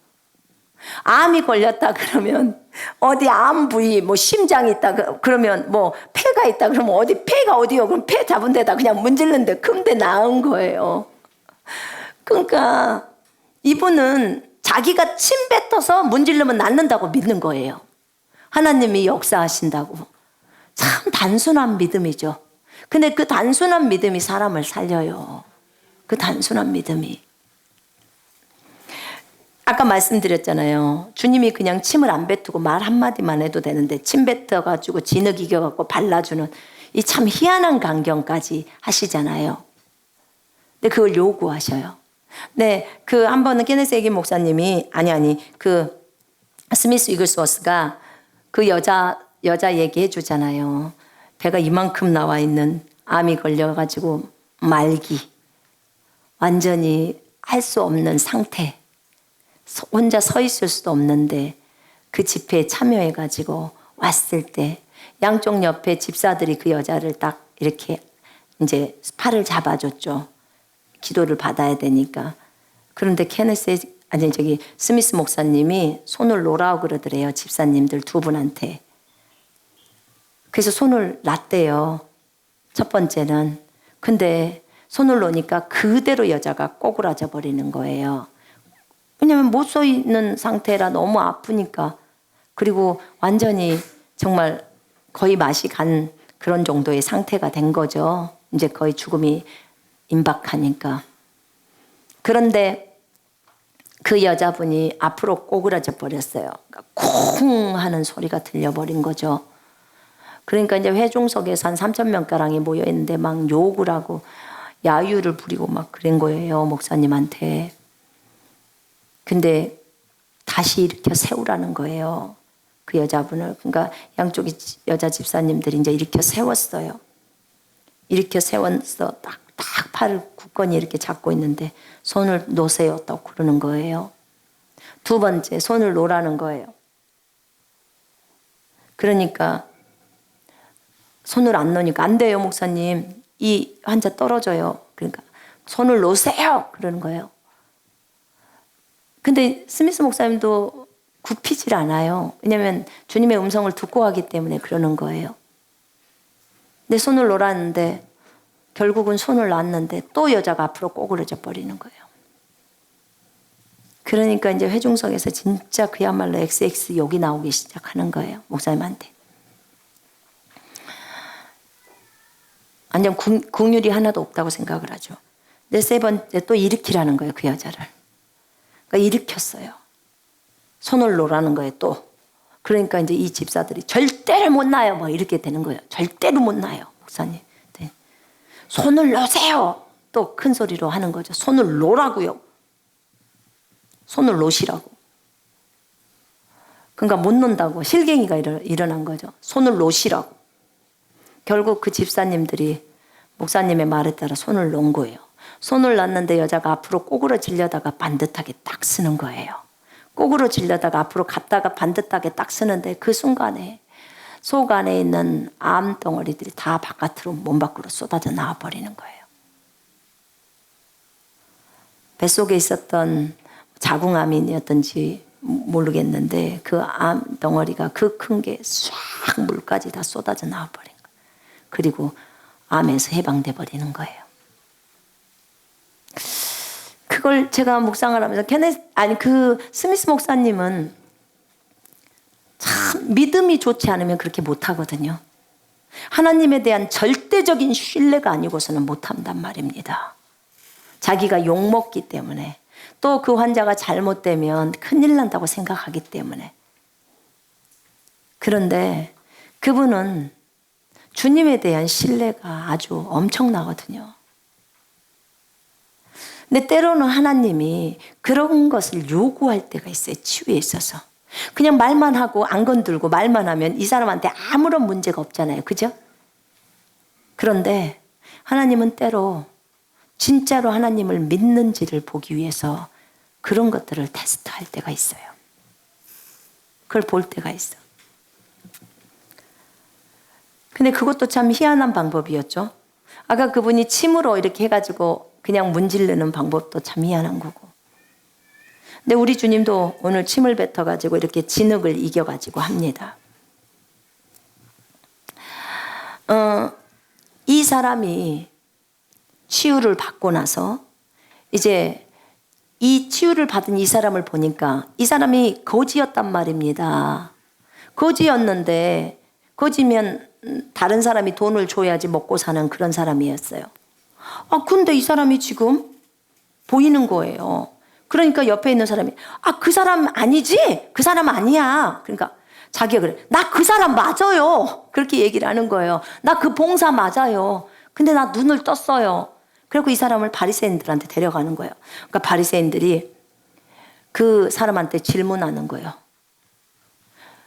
암이 걸렸다 그러면 어디 암 부위 뭐 심장이 있다 그러면 뭐 폐가 있다 그러면 어디 폐가 어디요? 그럼 폐 잡은 데다 그냥 문질르는데 근데 나은 거예요. 그러니까 이분은 자기가 침 뱉어서 문지르면 낫는다고 믿는 거예요. 하나님이 역사하신다고. 참 단순한 믿음이죠. 근데 그 단순한 믿음이 사람을 살려요. 그 단순한 믿음이. 아까 말씀드렸잖아요. 주님이 그냥 침을 안 뱉고 말 한마디만 해도 되는데 침 뱉어가지고 진흙 이겨갖고 발라주는 이 참 희한한 광경까지 하시잖아요. 근데 그걸 요구하셔요. 네, 그 한 번은 케네스 해긴 목사님이 그 스미스 위글스워스가 그 여자 얘기해 주잖아요. 배가 이만큼 나와 있는 암이 걸려가지고 말기 완전히 할 수 없는 상태. 혼자 서 있을 수도 없는데 그 집회에 참여해가지고 왔을 때 양쪽 옆에 집사들이 그 여자를 딱 이렇게 이제 팔을 잡아줬죠. 기도를 받아야 되니까. 그런데 스미스 목사님이 손을 놓으라고 그러더래요. 집사님들 두 분한테. 그래서 손을 놨대요. 첫 번째는. 근데 손을 놓으니까 그대로 여자가 꼬꾸라져 버리는 거예요. 왜냐하면 못 서 있는 상태라 너무 아프니까. 그리고 완전히 정말 거의 맛이 간 그런 정도의 상태가 된 거죠. 이제 거의 죽음이 임박하니까. 그런데 그 여자분이 앞으로 꼬그라져 버렸어요. 그러니까 쿵 하는 소리가 들려버린 거죠. 그러니까 이제 회중석에서 한 3,000명가량이 모여있는데 막 욕을 하고 야유를 부리고 막 그런 거예요. 목사님한테. 근데 다시 일으켜 세우라는 거예요. 그 여자분을. 그러니까 양쪽 여자 집사님들이 이제 일으켜 세웠어요. 일으켜 세워서 딱 팔을 굳건히 이렇게 잡고 있는데 손을 놓으세요 또 그러는 거예요. 두 번째 손을 놓으라는 거예요. 그러니까 손을 안 놓으니까 안 돼요 목사님. 이 환자 떨어져요. 그러니까 손을 놓으세요 그러는 거예요. 근데 스미스 목사님도 굽히질 않아요. 왜냐하면 주님의 음성을 듣고 하기 때문에 그러는 거예요. 내 손을 놓았는데 결국은 손을 놨는데 또 여자가 앞으로 꼬그러져 버리는 거예요. 그러니까 이제 회중석에서 진짜 그야말로 XX 욕이 나오기 시작하는 거예요. 목사님한테. 완전 국률이 하나도 없다고 생각을 하죠. 근데 세 번째 또 일으키라는 거예요. 그 여자를. 그러니까 일으켰어요. 손을 놓으라는 거예요. 또. 그러니까 이제 이 집사들이 절대로 못 놔요. 뭐 이렇게 되는 거예요. 절대로 못 놔요. 목사님. 네. 손을 놓으세요. 또 큰 소리로 하는 거죠. 손을 놓으라고요. 손을 놓으시라고. 그러니까 못 놓는다고 실갱이가 일어난 거죠. 손을 놓으시라고. 결국 그 집사님들이 목사님의 말에 따라 손을 놓은 거예요. 손을 놨는데 여자가 앞으로 꼬그러지려다가 반듯하게 딱 쓰는 거예요. 꼬그러지려다가 앞으로 갔다가 반듯하게 딱 쓰는데 그 순간에 속 안에 있는 암 덩어리들이 다 바깥으로 몸 밖으로 쏟아져 나와 버리는 거예요. 뱃속에 있었던 자궁암이었던지 모르겠는데 그 암 덩어리가 그 큰 게 싹 물까지 다 쏟아져 나와 버린 거예요. 그리고 암에서 해방돼 버리는 거예요. 그걸 제가 묵상을 하면서 그 스미스 목사님은 참 믿음이 좋지 않으면 그렇게 못하거든요. 하나님에 대한 절대적인 신뢰가 아니고서는 못한단 말입니다. 자기가 욕먹기 때문에 또 그 환자가 잘못되면 큰일 난다고 생각하기 때문에. 그런데 그분은 주님에 대한 신뢰가 아주 엄청나거든요. 근데 때로는 하나님이 그런 것을 요구할 때가 있어요. 치유에 있어서. 그냥 말만 하고 안 건들고 말만 하면 이 사람한테 아무런 문제가 없잖아요. 그죠? 그런데 하나님은 때로 진짜로 하나님을 믿는지를 보기 위해서 그런 것들을 테스트할 때가 있어요. 그걸 볼 때가 있어. 근데 그것도 참 희한한 방법이었죠. 아까 그분이 침으로 이렇게 해가지고 그냥 문지르는 방법도 참 희한한 거고. 근데 우리 주님도 오늘 침을 뱉어가지고 이렇게 진흙을 이겨가지고 합니다. 이 사람이 치유를 받고 나서 이제 이 치유를 받은 이 사람을 보니까 이 사람이 거지였단 말입니다. 거지였는데 거지면 다른 사람이 돈을 줘야지 먹고 사는 그런 사람이었어요. 근데 이 사람이 지금 보이는 거예요. 그러니까 옆에 있는 사람이 그 사람 아니지? 그 사람 아니야. 그러니까 자기가 그래. 나 그 사람 맞아요. 그렇게 얘기를 하는 거예요. 나 그 봉사 맞아요. 근데 나 눈을 떴어요. 그리고 이 사람을 바리새인들한테 데려가는 거예요. 그러니까 바리새인들이 그 사람한테 질문하는 거예요.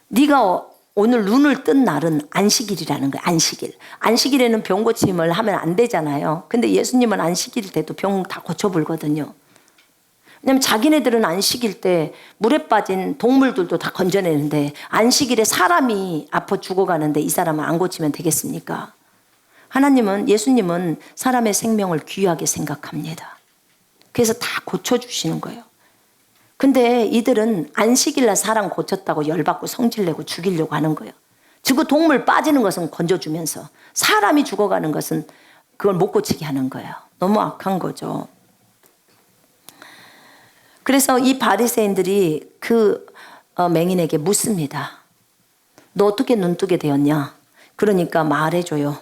네가 오늘 눈을 뜬 날은 안식일이라는 거예요. 안식일. 안식일에는 병 고침을 하면 안 되잖아요. 근데 예수님은 안식일 때도 병 다 고쳐불거든요. 왜냐면 자기네들은 안식일 때 물에 빠진 동물들도 다 건져내는데 안식일에 사람이 아파 죽어가는데 이 사람은 안 고치면 되겠습니까? 예수님은 사람의 생명을 귀하게 생각합니다. 그래서 다 고쳐주시는 거예요. 근데 이들은 안식일날 사람 고쳤다고 열받고 성질내고 죽이려고 하는 거예요. 지구 동물 빠지는 것은 건져주면서 사람이 죽어가는 것은 그걸 못 고치게 하는 거예요. 너무 악한 거죠. 그래서 이 바리새인들이 그 맹인에게 묻습니다. 너 어떻게 눈 뜨게 되었냐? 그러니까 말해줘요.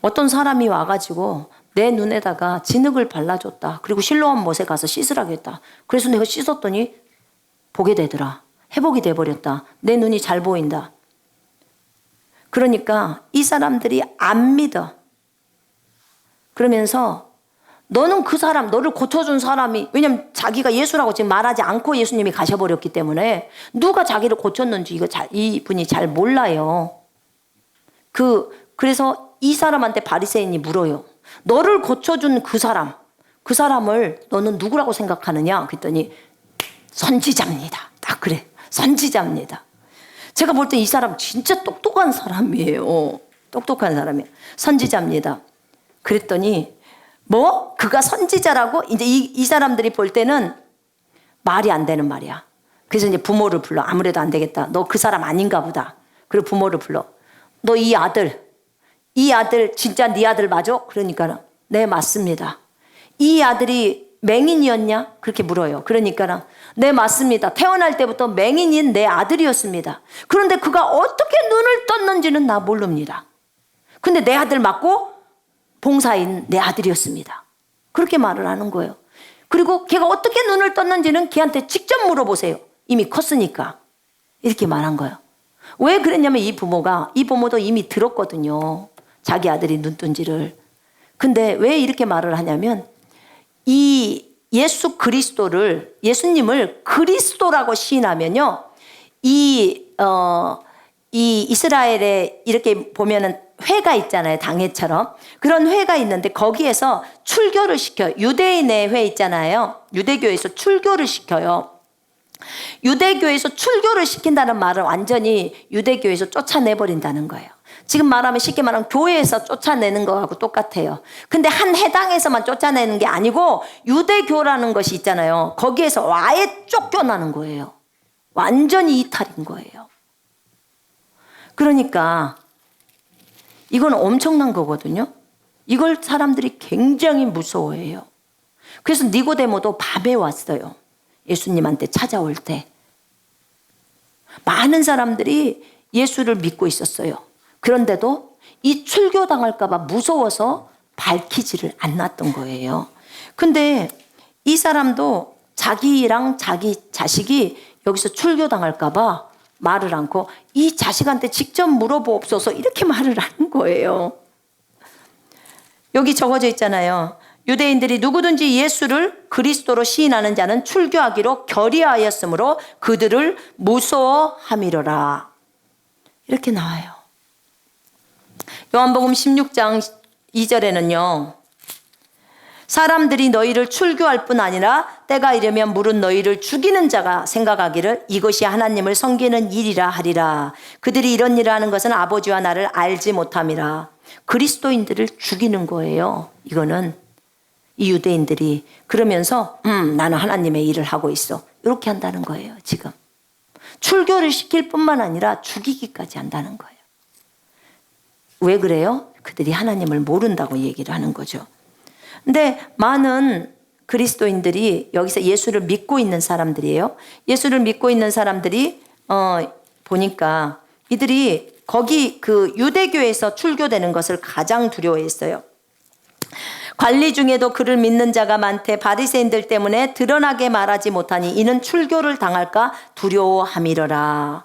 어떤 사람이 와가지고 내 눈에다가 진흙을 발라줬다. 그리고 실로암 못에 가서 씻으라고 했다. 그래서 내가 씻었더니 보게 되더라. 회복이 돼버렸다. 내 눈이 잘 보인다. 그러니까 이 사람들이 안 믿어. 그러면서 너는 그 사람, 너를 고쳐준 사람이, 왜냐면 자기가 예수라고 지금 말하지 않고 예수님이 가셔버렸기 때문에 누가 자기를 고쳤는지 이분이 잘 몰라요. 그래서 이 사람한테 바리새인이 물어요. 너를 고쳐준 그 사람을 너는 누구라고 생각하느냐? 그랬더니 선지자입니다. 딱 그래. 선지자입니다. 제가 볼 때 이 사람 진짜 똑똑한 사람이에요. 똑똑한 사람이에요. 선지자입니다. 그랬더니 뭐? 그가 선지자라고? 이제 이 사람들이 볼 때는 말이 안 되는 말이야. 그래서 이제 부모를 불러. 아무래도 안 되겠다. 너 그 사람 아닌가 보다. 그리고 부모를 불러. 너 이 아들 진짜 네 아들 맞아? 그러니까 네 맞습니다. 이 아들이 맹인이었냐? 그렇게 물어요. 그러니까 네 맞습니다. 태어날 때부터 맹인인 내 아들이었습니다. 그런데 그가 어떻게 눈을 떴는지는 나 모릅니다. 근데 내 아들 맞고 봉사인 내 아들이었습니다. 그렇게 말을 하는 거예요. 그리고 걔가 어떻게 눈을 떴는지는 걔한테 직접 물어보세요. 이미 컸으니까. 이렇게 말한 거예요. 왜 그랬냐면 이 부모도 이미 들었거든요. 자기 아들이 눈 뜬지를. 근데 왜 이렇게 말을 하냐면 이 예수님을 그리스도라고 시인하면요. 이 이스라엘에 이렇게 보면은 회가 있잖아요. 당회처럼. 그런 회가 있는데 거기에서 출교를 시켜요. 유대인의 회 있잖아요. 유대교에서 출교를 시켜요. 유대교에서 출교를 시킨다는 말은 완전히 유대교에서 쫓아내버린다는 거예요. 지금 말하면 쉽게 말하면 교회에서 쫓아내는 거하고 똑같아요. 근데 한 해당에서만 쫓아내는 게 아니고 유대교라는 것이 있잖아요. 거기에서 아예 쫓겨나는 거예요. 완전히 이탈인 거예요. 그러니까 이건 엄청난 거거든요. 이걸 사람들이 굉장히 무서워해요. 그래서 니고데모도 밤에 왔어요. 예수님한테 찾아올 때. 많은 사람들이 예수를 믿고 있었어요. 그런데도 이 출교당할까 봐 무서워서 밝히지를 않았던 거예요. 근데 이 사람도 자기랑 자기 자식이 여기서 출교당할까 봐 말을 않고 이 자식한테 직접 물어보옵소서 이렇게 말을 하는 거예요. 여기 적어져 있잖아요. 유대인들이 누구든지 예수를 그리스도로 시인하는 자는 출교하기로 결의하였으므로 그들을 무서워함이로라. 이렇게 나와요. 요한복음 16장 2절에는요. 사람들이 너희를 출교할 뿐 아니라 때가 이르면 물은 너희를 죽이는 자가 생각하기를 이것이 하나님을 섬기는 일이라 하리라. 그들이 이런 일을 하는 것은 아버지와 나를 알지 못함이라. 그리스도인들을 죽이는 거예요. 이거는 이 유대인들이 그러면서 나는 하나님의 일을 하고 있어. 이렇게 한다는 거예요. 지금. 출교를 시킬 뿐만 아니라 죽이기까지 한다는 거예요. 왜 그래요? 그들이 하나님을 모른다고 얘기를 하는 거죠. 근데 많은 그리스도인들이 여기서 예수를 믿고 있는 사람들이에요. 예수를 믿고 있는 사람들이 보니까 이들이 거기 그 유대교에서 출교되는 것을 가장 두려워했어요. 관리 중에도 그를 믿는 자가 많되 바리새인들 때문에 드러나게 말하지 못하니 이는 출교를 당할까 두려워함이러라.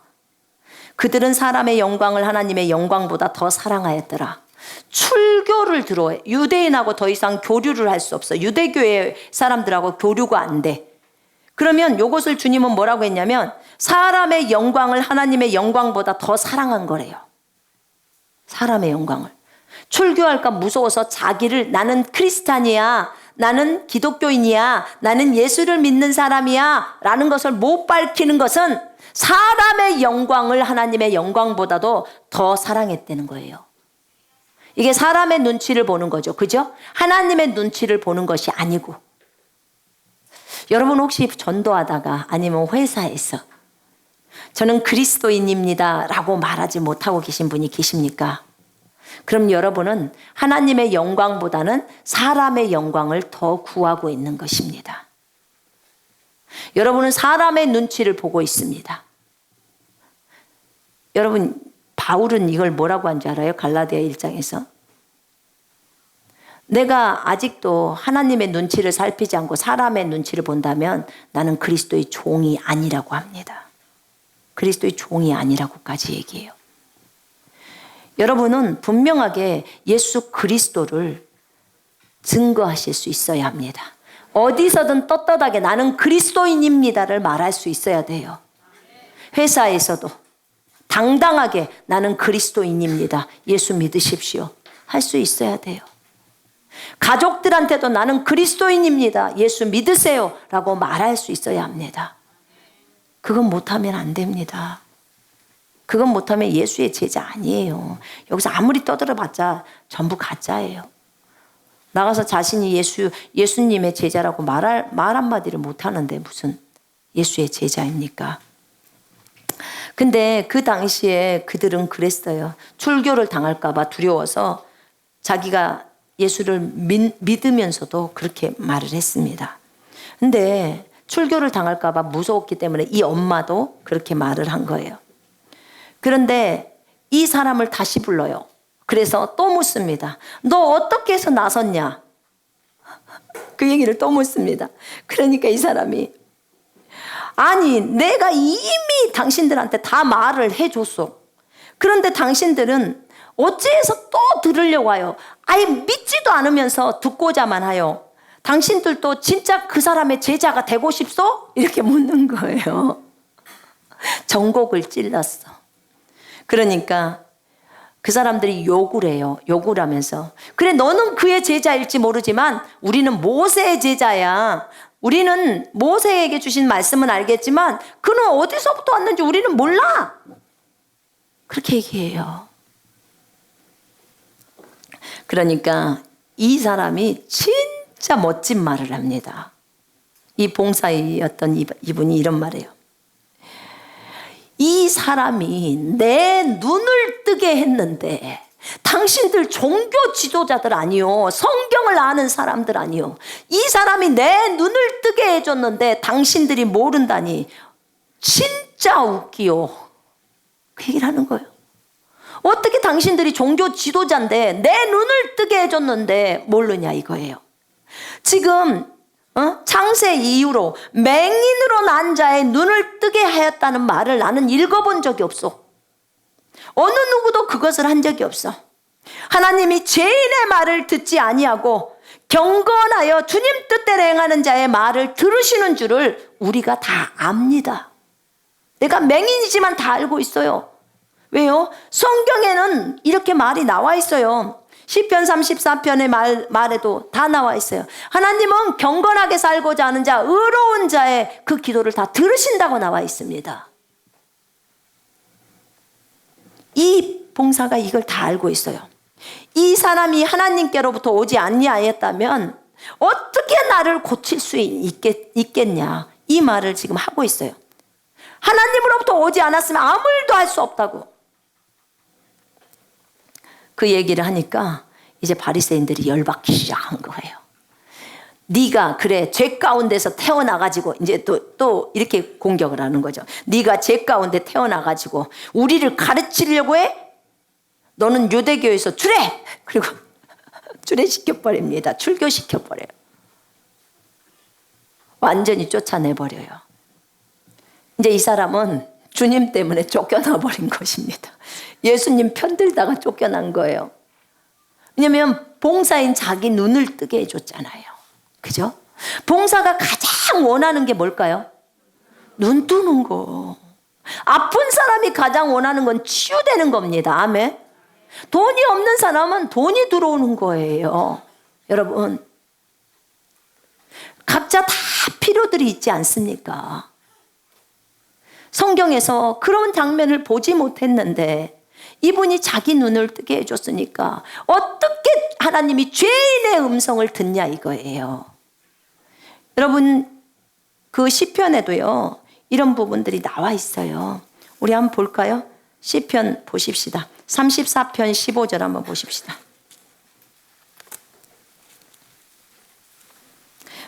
그들은 사람의 영광을 하나님의 영광보다 더 사랑하였더라. 출교를 두려워해. 유대인하고 더 이상 교류를 할 수 없어. 유대교의 사람들하고 교류가 안 돼. 그러면 이것을 주님은 뭐라고 했냐면 사람의 영광을 하나님의 영광보다 더 사랑한 거래요. 사람의 영광을. 출교할까 무서워서 자기를 나는 크리스찬이야, 나는 기독교인이야, 나는 예수를 믿는 사람이야 라는 것을 못 밝히는 것은 사람의 영광을 하나님의 영광보다도 더 사랑했다는 거예요. 이게 사람의 눈치를 보는 거죠. 그죠? 하나님의 눈치를 보는 것이 아니고. 여러분 혹시 전도하다가 아니면 회사에서 저는 그리스도인입니다 라고 말하지 못하고 계신 분이 계십니까? 그럼 여러분은 하나님의 영광보다는 사람의 영광을 더 구하고 있는 것입니다. 여러분은 사람의 눈치를 보고 있습니다. 여러분 바울은 이걸 뭐라고 한 줄 알아요? 갈라디아 1장에서. 내가 아직도 하나님의 눈치를 살피지 않고 사람의 눈치를 본다면 나는 그리스도의 종이 아니라고 합니다. 그리스도의 종이 아니라고까지 얘기해요. 여러분은 분명하게 예수 그리스도를 증거하실 수 있어야 합니다. 어디서든 떳떳하게 나는 그리스도인입니다를 말할 수 있어야 돼요. 회사에서도 당당하게 나는 그리스도인입니다, 예수 믿으십시오, 할 수 있어야 돼요. 가족들한테도 나는 그리스도인입니다, 예수 믿으세요 라고 말할 수 있어야 합니다. 그건 못하면 안 됩니다. 그건 못하면 예수의 제자 아니에요. 여기서 아무리 떠들어봤자 전부 가짜예요. 나가서 자신이 예수님의 제자라고 말 한마디를 못하는데 무슨 예수의 제자입니까? 근데 그 당시에 그들은 그랬어요. 출교를 당할까봐 두려워서 자기가 예수를 믿으면서도 그렇게 말을 했습니다. 근데 출교를 당할까봐 무서웠기 때문에 이 엄마도 그렇게 말을 한 거예요. 그런데 이 사람을 다시 불러요. 그래서 또 묻습니다. 너 어떻게 해서 나섰냐? 그 얘기를 또 묻습니다. 그러니까 이 사람이, 아니 내가 이미 당신들한테 다 말을 해줬어. 그런데 당신들은 어찌해서 또 들으려고 와요? 아예 믿지도 않으면서 듣고자만 하요. 당신들도 진짜 그 사람의 제자가 되고 싶소? 이렇게 묻는 거예요. 전곡을 찔렀어. 그러니까 그 사람들이 욕을 해요. 욕을 하면서, 그래 너는 그의 제자일지 모르지만 우리는 모세의 제자야. 우리는 모세에게 주신 말씀은 알겠지만 그는 어디서부터 왔는지 우리는 몰라. 그렇게 얘기해요. 그러니까 이 사람이 진짜 멋진 말을 합니다. 이 봉사였던 이분이 이런 말이에요. 이 사람이 내 눈을 뜨게 했는데 당신들 종교 지도자들 아니요, 성경을 아는 사람들 아니요, 이 사람이 내 눈을 뜨게 해줬는데 당신들이 모른다니 진짜 웃기요. 그 얘기를 하는 거예요. 어떻게 당신들이 종교 지도자인데 내 눈을 뜨게 해줬는데 모르냐 이거예요. 지금 창세 이후로 맹인으로 난 자의 눈을 뜨게 하였다는 말을 나는 읽어본 적이 없어. 어느 누구도 그것을 한 적이 없어. 하나님이 죄인의 말을 듣지 아니하고 경건하여 주님 뜻대로 행하는 자의 말을 들으시는 줄을 우리가 다 압니다. 내가 맹인이지만 다 알고 있어요. 왜요? 성경에는 이렇게 말이 나와 있어요. 시편 34편의 말에도 다 나와 있어요. 하나님은 경건하게 살고자 하는 자, 의로운 자의 그 기도를 다 들으신다고 나와 있습니다. 이 봉사가 이걸 다 알고 있어요. 이 사람이 하나님께로부터 오지 아니하였다면 어떻게 나를 고칠 수 있겠냐, 이 말을 지금 하고 있어요. 하나님으로부터 오지 않았으면 아무 일도 할 수 없다고 그 얘기를 하니까 이제 바리새인들이 열받기 시작한 거예요. 네가 그래 죄 가운데서 태어나가지고, 이제 또 이렇게 공격을 하는 거죠. 네가 죄 가운데 태어나가지고 우리를 가르치려고 해? 너는 유대교에서 출해! 그리고 출해시켜버립니다. 출교시켜버려요. 완전히 쫓아내버려요. 이제 이 사람은 주님 때문에 쫓겨나 버린 것입니다. 예수님 편들다가 쫓겨난 거예요. 왜냐하면 봉사인 자기 눈을 뜨게 해줬잖아요. 그죠? 봉사가 가장 원하는 게 뭘까요? 눈 뜨는 거. 아픈 사람이 가장 원하는 건 치유되는 겁니다. 아멘. 돈이 없는 사람은 돈이 들어오는 거예요. 여러분, 각자 다 필요들이 있지 않습니까? 성경에서 그런 장면을 보지 못했는데 이분이 자기 눈을 뜨게 해줬으니까 어떻게 하나님이 죄인의 음성을 듣냐 이거예요. 여러분, 그 시편에도요 이런 부분들이 나와 있어요. 우리 한번 볼까요? 시편 보십시다. 34편 15절 한번 보십시다.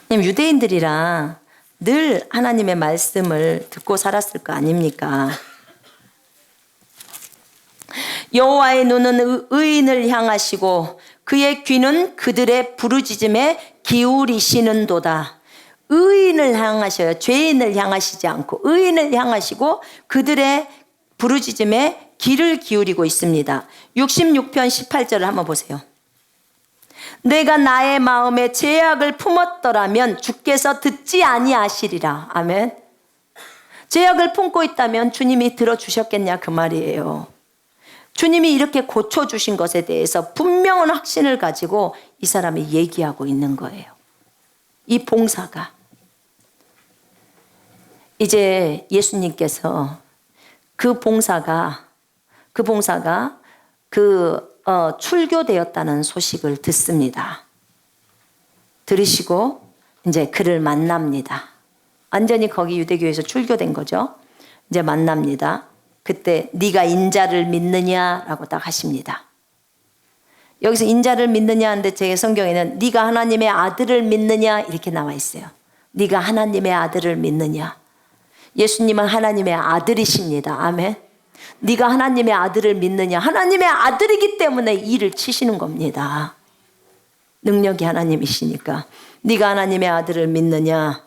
유대인들이라 늘 하나님의 말씀을 듣고 살았을 거 아닙니까? 여호와의 눈은 의인을 향하시고 그의 귀는 그들의 부르짖음에 기울이시는도다. 의인을 향하셔요. 죄인을 향하시지 않고 의인을 향하시고 그들의 부르짖음에 귀를 기울이고 있습니다. 66편 18절을 한번 보세요. 내가 나의 마음에 죄악을 품었더라면 주께서 듣지 아니하시리라. 아멘. 죄악을 품고 있다면 주님이 들어주셨겠냐 그 말이에요. 주님이 이렇게 고쳐주신 것에 대해서 분명한 확신을 가지고 이 사람이 얘기하고 있는 거예요. 이 봉사가. 이제 예수님께서 그 봉사가 출교되었다는 소식을 듣습니다. 들으시고 이제 그를 만납니다. 완전히 거기 유대교에서 출교된 거죠. 이제 만납니다. 그때 네가 인자를 믿느냐라고 딱 하십니다. 여기서 인자를 믿느냐 하는데 제 성경에는 네가 하나님의 아들을 믿느냐 이렇게 나와 있어요. 네가 하나님의 아들을 믿느냐. 예수님은 하나님의 아들이십니다. 아멘. 네가 하나님의 아들을 믿느냐. 하나님의 아들이기 때문에 일을 치시는 겁니다. 능력이 하나님이시니까. 네가 하나님의 아들을 믿느냐.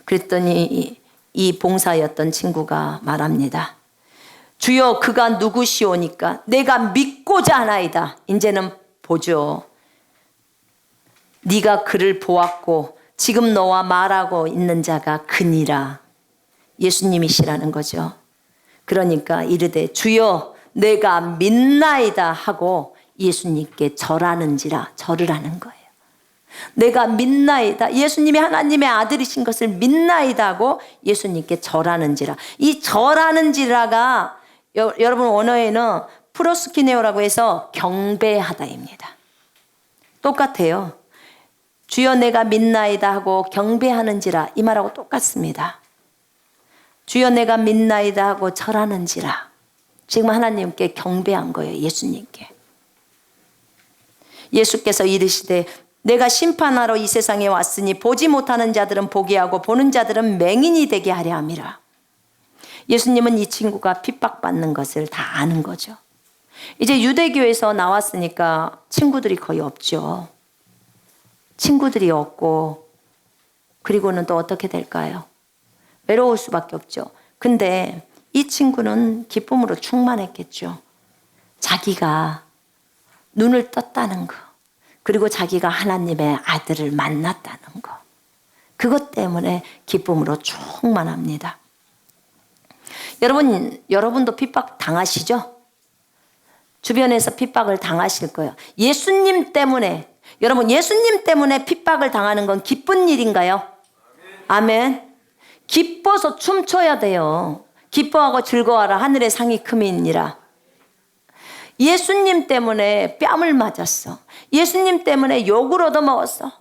그랬더니 이 봉사였던 친구가 말합니다. 주여 그가 누구시오니까 내가 믿고자 하나이다. 이제는 보죠. 네가 그를 보았고 지금 너와 말하고 있는 자가 그니라. 예수님이시라는 거죠. 그러니까 이르되 주여 내가 믿나이다 하고 예수님께 절하는지라. 절을 하는 거예요. 내가 믿나이다. 예수님이 하나님의 아들이신 것을 믿나이다 하고 예수님께 절하는지라. 이 절하는지라가 여러분 원어에는 프로스키네오라고 해서 경배하다입니다. 똑같아요. 주여 내가 믿나이다 하고 경배하는지라 이 말하고 똑같습니다. 주여 내가 믿나이다 하고 절하는지라. 지금 하나님께 경배한 거예요. 예수님께. 예수께서 이르시되 내가 심판하러 이 세상에 왔으니 보지 못하는 자들은 보게 하고 보는 자들은 맹인이 되게 하려 함이라. 예수님은 이 친구가 핍박받는 것을 다 아는 거죠. 이제 유대교에서 나왔으니까 친구들이 거의 없죠. 친구들이 없고 그리고는 또 어떻게 될까요? 외로울 수밖에 없죠. 근데 이 친구는 기쁨으로 충만했겠죠. 자기가 눈을 떴다는 거. 그리고 자기가 하나님의 아들을 만났다는 거. 그것 때문에 기쁨으로 충만합니다. 여러분도 핍박 당하시죠? 주변에서 핍박을 당하실 거예요. 예수님 때문에, 여러분 예수님 때문에 핍박을 당하는 건 기쁜 일인가요? 아멘. 기뻐서 춤춰야 돼요. 기뻐하고 즐거워하라 하늘의 상이 크미니라. 예수님 때문에 뺨을 맞았어. 예수님 때문에 욕을 얻어먹었어.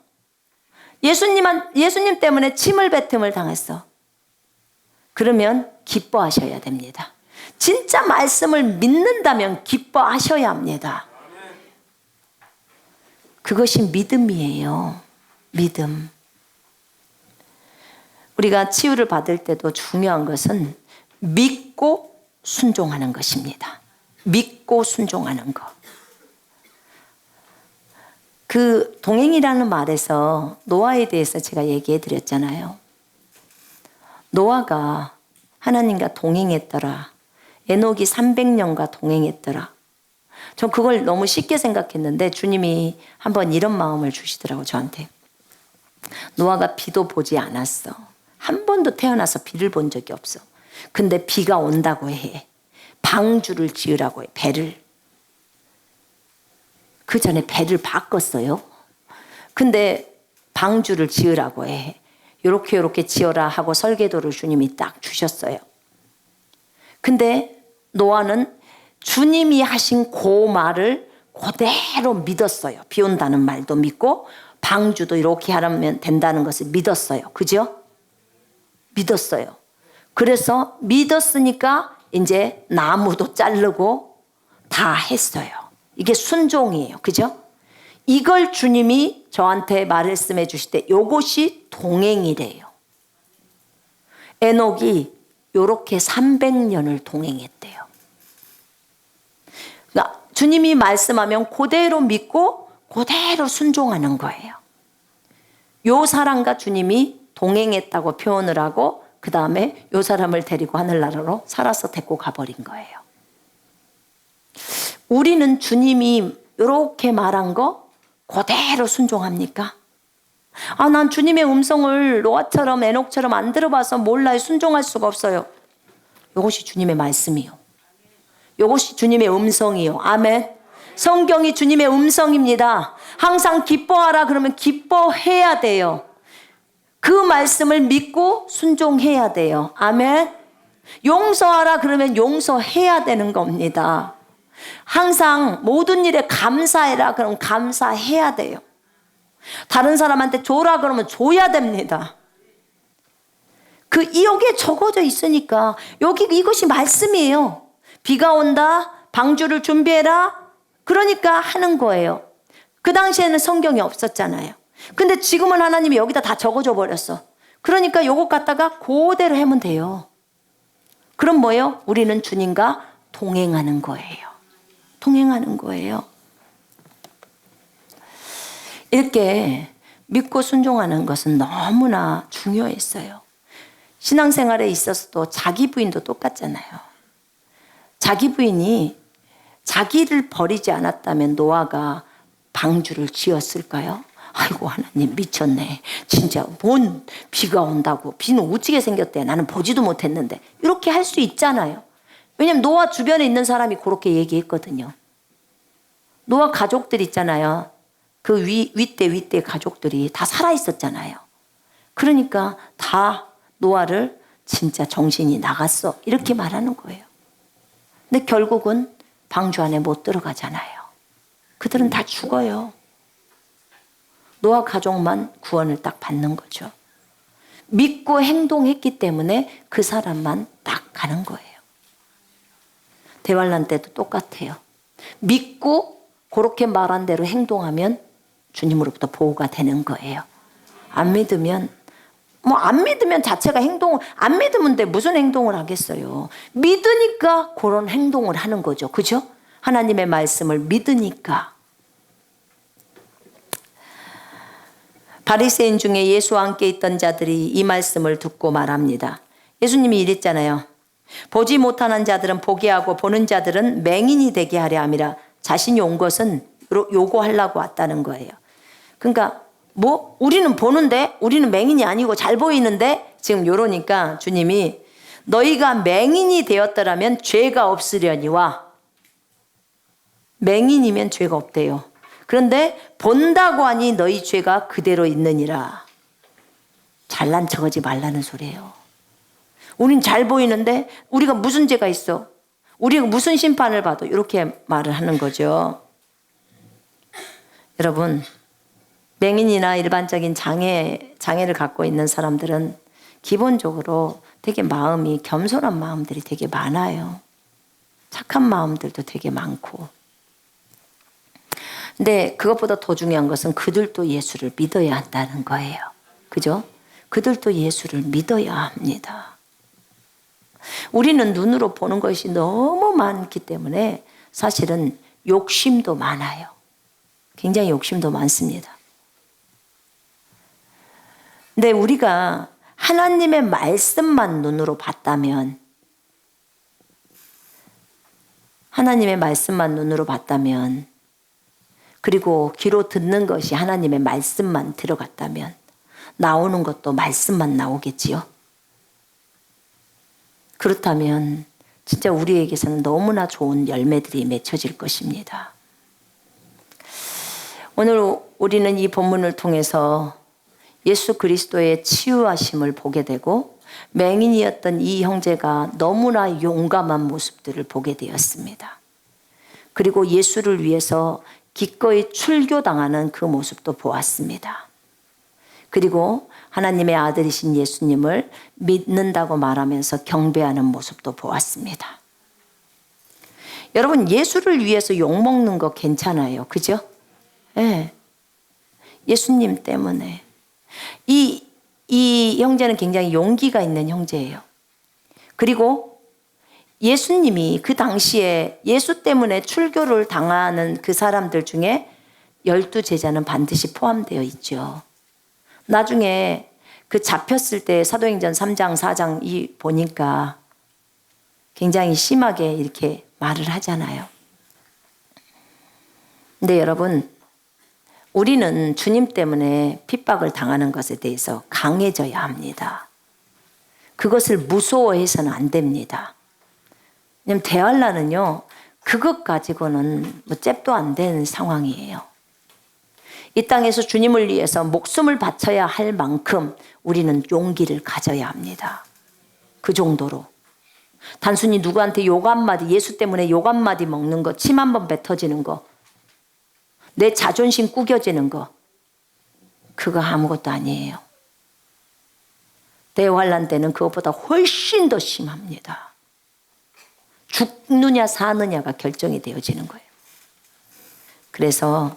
예수님 때문에 침을 뱉음을 당했어. 그러면 기뻐하셔야 됩니다. 진짜 말씀을 믿는다면 기뻐하셔야 합니다. 그것이 믿음이에요. 믿음. 우리가 치유를 받을 때도 중요한 것은 믿고 순종하는 것입니다. 믿고 순종하는 것. 그 동행이라는 말에서 노아에 대해서 제가 얘기해 드렸잖아요. 노아가 하나님과 동행했더라. 에녹이 300년과 동행했더라. 전 그걸 너무 쉽게 생각했는데 주님이 한번 이런 마음을 주시더라고 저한테. 노아가 비도 보지 않았어. 한 번도 태어나서 비를 본 적이 없어. 근데 비가 온다고 해. 방주를 지으라고 해. 배를. 그 전에 배를 바꿨어요. 근데 방주를 지으라고 해. 요렇게 지어라 하고 설계도를 주님이 딱 주셨어요. 근데 노아는 주님이 하신 그 말을 그대로 믿었어요. 비 온다는 말도 믿고 방주도 이렇게 하면 된다는 것을 믿었어요. 그죠? 믿었어요. 그래서 믿었으니까 이제 나무도 자르고 다 했어요. 이게 순종이에요. 그죠? 이걸 주님이 저한테 말씀해 주실 때 요것이 동행이래요. 에녹이 요렇게 300년을 동행했대요. 그러니까 주님이 말씀하면 그대로 믿고 그대로 순종하는 거예요. 요 사람과 주님이 동행했다고 표현을 하고 그 다음에 요 사람을 데리고 하늘나라로 살아서 데리고 가버린 거예요. 우리는 주님이 이렇게 말한 거 그대로 순종합니까? 아, 난 주님의 음성을 노아처럼 에녹처럼 안 들어봐서 몰라요. 순종할 수가 없어요. 이것이 주님의 말씀이요. 이것이 주님의 음성이요. 아멘. 성경이 주님의 음성입니다. 항상 기뻐하라 그러면 기뻐해야 돼요. 그 말씀을 믿고 순종해야 돼요. 아멘. 용서하라 그러면 용서해야 되는 겁니다. 항상 모든 일에 감사해라 그러면 감사해야 돼요. 다른 사람한테 줘라 그러면 줘야 됩니다. 여기에 적어져 있으니까 여기 이것이 말씀이에요. 비가 온다, 방주를 준비해라. 그러니까 하는 거예요. 그 당시에는 성경이 없었잖아요. 근데 지금은 하나님이 여기다 다 적어줘 버렸어. 그러니까 요것 갖다가 그대로 하면 돼요. 그럼 뭐예요? 우리는 주님과 동행하는 거예요. 동행하는 거예요. 이렇게 믿고 순종하는 것은 너무나 중요했어요. 신앙생활에 있어서도 자기 부인도 똑같잖아요. 자기 부인이 자기를 버리지 않았다면 노아가 방주를 지었을까요? 아이고 하나님 미쳤네. 진짜 뭔 비가 온다고. 비는 우찌게 생겼대. 나는 보지도 못했는데. 이렇게 할 수 있잖아요. 왜냐면 노아 주변에 있는 사람이 그렇게 얘기했거든요. 노아 가족들 있잖아요. 그 윗대 가족들이 다 살아있었잖아요. 그러니까 다 노아를 진짜 정신이 나갔어. 이렇게 말하는 거예요. 근데 결국은 방주 안에 못 들어가잖아요. 그들은 다 죽어요. 노아 가족만 구원을 딱 받는 거죠. 믿고 행동했기 때문에 그 사람만 딱 가는 거예요. 대환란 때도 똑같아요. 믿고 그렇게 말한 대로 행동하면 주님으로부터 보호가 되는 거예요. 안 믿으면 안 믿으면 자체가 안 믿으면 무슨 행동을 하겠어요. 믿으니까 그런 행동을 하는 거죠. 그죠? 하나님의 말씀을 믿으니까. 바리새인 중에 예수와 함께 있던 자들이 이 말씀을 듣고 말합니다. 예수님이 이랬잖아요. 보지 못하는 자들은 보게 하고 보는 자들은 맹인이 되게 하려 함이라. 자신이 온 것은 요구하려고 왔다는 거예요. 그러니까 우리는 보는데 우리는 맹인이 아니고 잘 보이는데 지금 요러니까 주님이 너희가 맹인이 되었더라면 죄가 없으려니와. 맹인이면 죄가 없대요. 그런데 본다고 하니 너희 죄가 그대로 있느니라. 잘난 척하지 말라는 소리예요. 우린 잘 보이는데 우리가 무슨 죄가 있어? 우리가 무슨 심판을 받아? 이렇게 말을 하는 거죠. 여러분, 맹인이나 일반적인 장애를 갖고 있는 사람들은 기본적으로 되게 마음이 겸손한 마음들이 되게 많아요. 착한 마음들도 되게 많고. 근데 그것보다 더 중요한 것은 그들도 예수를 믿어야 한다는 거예요. 그죠? 그들도 예수를 믿어야 합니다. 우리는 눈으로 보는 것이 너무 많기 때문에 사실은 욕심도 많아요. 굉장히 욕심도 많습니다. 근데 우리가 하나님의 말씀만 눈으로 봤다면, 그리고 귀로 듣는 것이 하나님의 말씀만 들어갔다면 나오는 것도 말씀만 나오겠지요. 그렇다면 진짜 우리에게서는 너무나 좋은 열매들이 맺혀질 것입니다. 오늘 우리는 이 본문을 통해서 예수 그리스도의 치유하심을 보게 되고 맹인이었던 이 형제가 너무나 용감한 모습들을 보게 되었습니다. 그리고 예수를 위해서 기꺼이 출교당하는 그 모습도 보았습니다. 그리고 하나님의 아들이신 예수님을 믿는다고 말하면서 경배하는 모습도 보았습니다. 여러분, 예수를 위해서 욕먹는 거 괜찮아요. 그죠? 네. 예수님 때문에. 이 형제는 굉장히 용기가 있는 형제예요. 그리고 예수님이 그 당시에 예수 때문에 출교를 당하는 그 사람들 중에 12제자는 반드시 포함되어 있죠. 나중에 그 잡혔을 때 사도행전 3장 4장 보니까 굉장히 심하게 이렇게 말을 하잖아요. 근데 여러분, 우리는 주님 때문에 핍박을 당하는 것에 대해서 강해져야 합니다. 그것을 무서워해서는 안 됩니다. 왜냐하면 대할라는요, 그것 가지고는 뭐 잽도 안 된 상황이에요. 이 땅에서 주님을 위해서 목숨을 바쳐야 할 만큼 우리는 용기를 가져야 합니다. 그 정도로. 단순히 누구한테 욕 한마디, 예수 때문에 욕 한마디 먹는 거, 침 한 번 뱉어지는 거, 내 자존심 구겨지는 거, 그거 아무것도 아니에요. 대환란 때는 그것보다 훨씬 더 심합니다. 죽느냐 사느냐가 결정이 되어지는 거예요. 그래서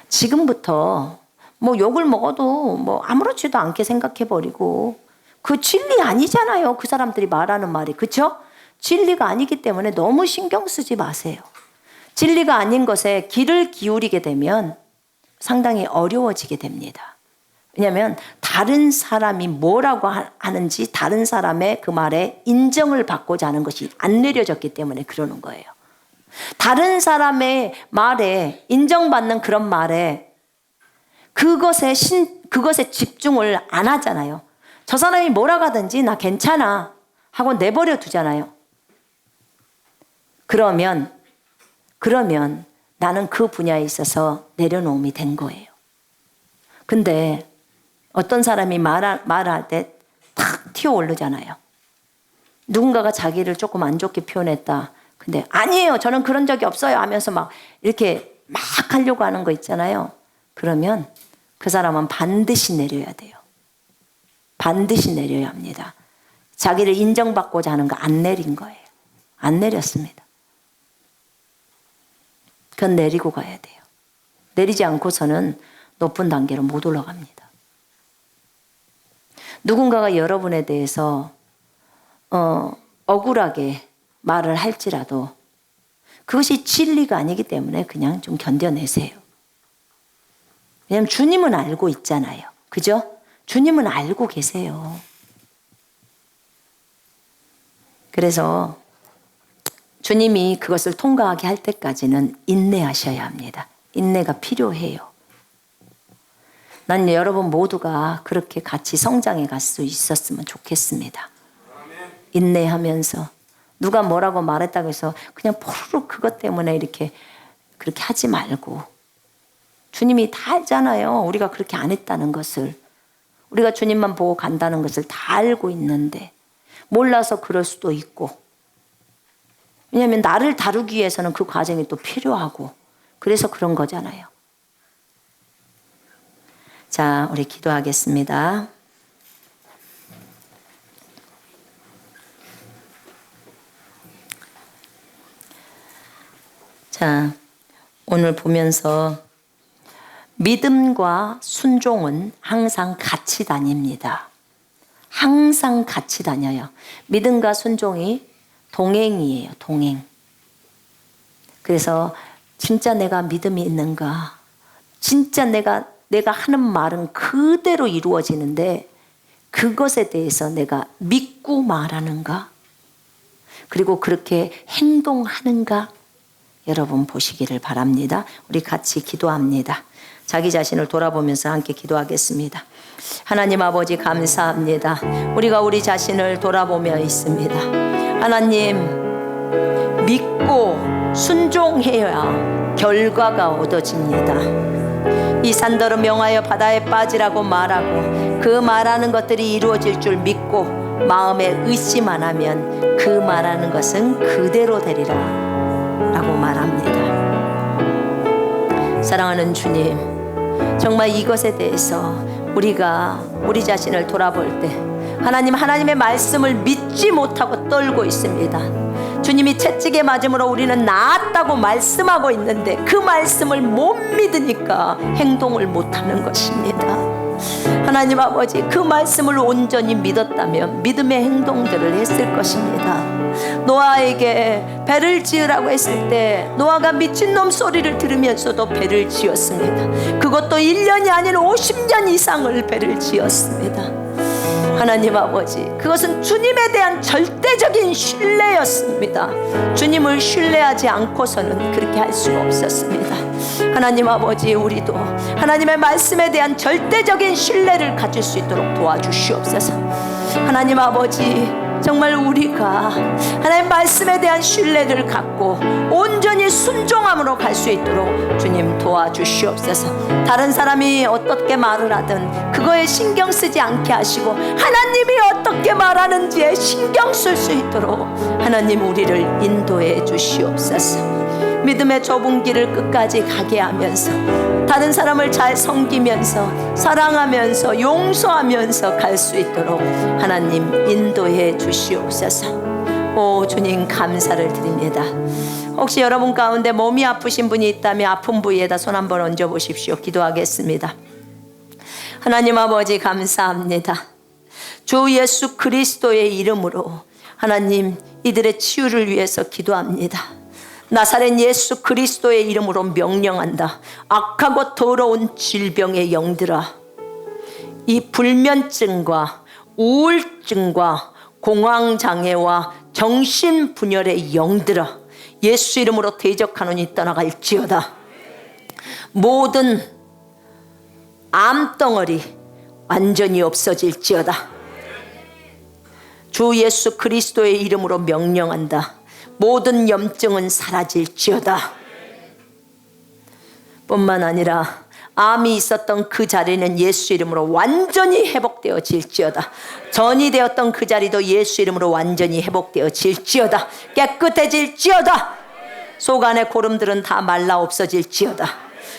지금부터 뭐 욕을 먹어도 뭐 아무렇지도 않게 생각해버리고, 그 진리 아니잖아요. 그 사람들이 말하는 말이. 그렇죠? 진리가 아니기 때문에 너무 신경 쓰지 마세요. 진리가 아닌 것에 귀를 기울이게 되면 상당히 어려워지게 됩니다. 왜냐하면 다른 사람이 뭐라고 하는지 다른 사람의 그 말에 인정을 받고자 하는 것이 안 내려졌기 때문에 그러는 거예요. 다른 사람의 말에, 인정받는 그런 말에 그것에 집중을 안 하잖아요. 저 사람이 뭐라고 하든지 나 괜찮아 하고 내버려 두잖아요. 그러면 나는 그 분야에 있어서 내려놓음이 된 거예요. 근데 어떤 사람이 말할 때 탁 튀어오르잖아요. 누군가가 자기를 조금 안 좋게 표현했다. 근데 아니에요, 저는 그런 적이 없어요 하면서 막 이렇게 막 하려고 하는 거 있잖아요. 그러면 그 사람은 반드시 내려야 돼요. 반드시 내려야 합니다. 자기를 인정받고자 하는 거 안 내린 거예요. 안 내렸습니다. 그건 내리고 가야 돼요. 내리지 않고서는 높은 단계로 못 올라갑니다. 누군가가 여러분에 대해서 억울하게 말을 할지라도 그것이 진리가 아니기 때문에 그냥 좀 견뎌내세요. 왜냐하면 주님은 알고 있잖아요. 그죠? 주님은 알고 계세요. 그래서 주님이 그것을 통과하게 할 때까지는 인내하셔야 합니다. 인내가 필요해요. 난 여러분 모두가 그렇게 같이 성장해 갈 수 있었으면 좋겠습니다. 인내하면서 누가 뭐라고 말했다고 해서 그냥 포르륵 그것 때문에 이렇게 그렇게 하지 말고, 주님이 다 알잖아요. 우리가 그렇게 안 했다는 것을. 우리가 주님만 보고 간다는 것을 다 알고 있는데 몰라서 그럴 수도 있고, 왜냐하면 나를 다루기 위해서는 그 과정이 또 필요하고, 그래서 그런 거잖아요. 자, 우리 기도하겠습니다. 자, 오늘 보면서 믿음과 순종은 항상 같이 다닙니다. 항상 같이 다녀요. 믿음과 순종이 동행이에요. 동행. 그래서 진짜 내가 믿음이 있는가? 진짜 내가 하는 말은 그대로 이루어지는데 그것에 대해서 내가 믿고 말하는가? 그리고 그렇게 행동하는가? 여러분 보시기를 바랍니다. 우리 같이 기도합니다. 자기 자신을 돌아보면서 함께 기도하겠습니다. 하나님 아버지 감사합니다. 우리가 우리 자신을 돌아보며 있습니다. 하나님, 믿고 순종해야 결과가 얻어집니다. 이 산더러 명하여 바다에 빠지라고 말하고 그 말하는 것들이 이루어질 줄 믿고 마음에 의심 안 하면 그 말하는 것은 그대로 되리라 라고 말합니다. 사랑하는 주님, 정말 이것에 대해서 우리가 우리 자신을 돌아볼 때 하나님의 말씀을 믿지 못하고 떨고 있습니다. 주님이 채찍에 맞음으로 우리는 나았다고 말씀하고 있는데 그 말씀을 못 믿으니까 행동을 못하는 것입니다. 하나님 아버지, 그 말씀을 온전히 믿었다면 믿음의 행동들을 했을 것입니다. 노아에게 배를 지으라고 했을 때 노아가 미친놈 소리를 들으면서도 배를 지었습니다. 그것도 1년이 아닌 50년 이상을 배를 지었습니다. 하나님 아버지, 그것은 주님에 대한 절대적인 신뢰였습니다. 주님을 신뢰하지 않고서는 그렇게 할 수가 없었습니다. 하나님 아버지, 우리도 하나님의 말씀에 대한 절대적인 신뢰를 가질 수 있도록 도와주시옵소서. 하나님 아버지, 정말 우리가 하나님 말씀에 대한 신뢰를 갖고 온전히 순종함으로 갈 수 있도록 주님 도와주시옵소서. 다른 사람이 어떻게 말을 하든 그거에 신경 쓰지 않게 하시고 하나님이 어떻게 말하는지에 신경 쓸 수 있도록 하나님 우리를 인도해 주시옵소서. 믿음의 좁은 길을 끝까지 가게 하면서 다른 사람을 잘 섬기면서 사랑하면서 용서하면서 갈 수 있도록 하나님 인도해 주시옵소서. 오 주님, 감사를 드립니다. 혹시 여러분 가운데 몸이 아프신 분이 있다면 아픈 부위에다 손 한번 얹어 보십시오. 기도하겠습니다. 하나님 아버지, 감사합니다. 주 예수 그리스도의 이름으로 하나님 이들의 치유를 위해서 기도합니다. 나사렛 예수 그리스도의 이름으로 명령한다. 악하고 더러운 질병의 영들아, 이 불면증과 우울증과 공황장애와 정신분열의 영들아, 예수 이름으로 대적하노니 떠나갈지어다. 모든 암덩어리 완전히 없어질지어다. 주 예수 그리스도의 이름으로 명령한다. 모든 염증은 사라질지어다. 뿐만 아니라 암이 있었던 그 자리는 예수 이름으로 완전히 회복되어질지어다. 전이 되었던 그 자리도 예수 이름으로 완전히 회복되어질지어다. 깨끗해질지어다. 속 안의 고름들은 다 말라 없어질지어다.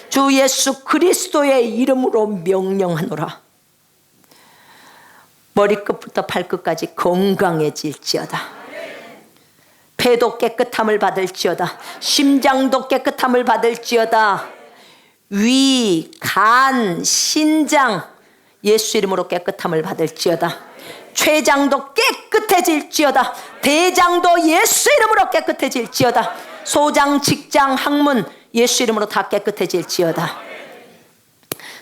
주 예수 그리스도의 이름으로 명령하노라. 머리끝부터 발끝까지 건강해질지어다. 폐도 깨끗함을 받을지어다. 심장도 깨끗함을 받을지어다. 위, 간, 신장 예수 이름으로 깨끗함을 받을지어다. 췌장도 깨끗해질지어다. 대장도 예수 이름으로 깨끗해질지어다. 소장, 직장, 항문 예수 이름으로 다 깨끗해질지어다.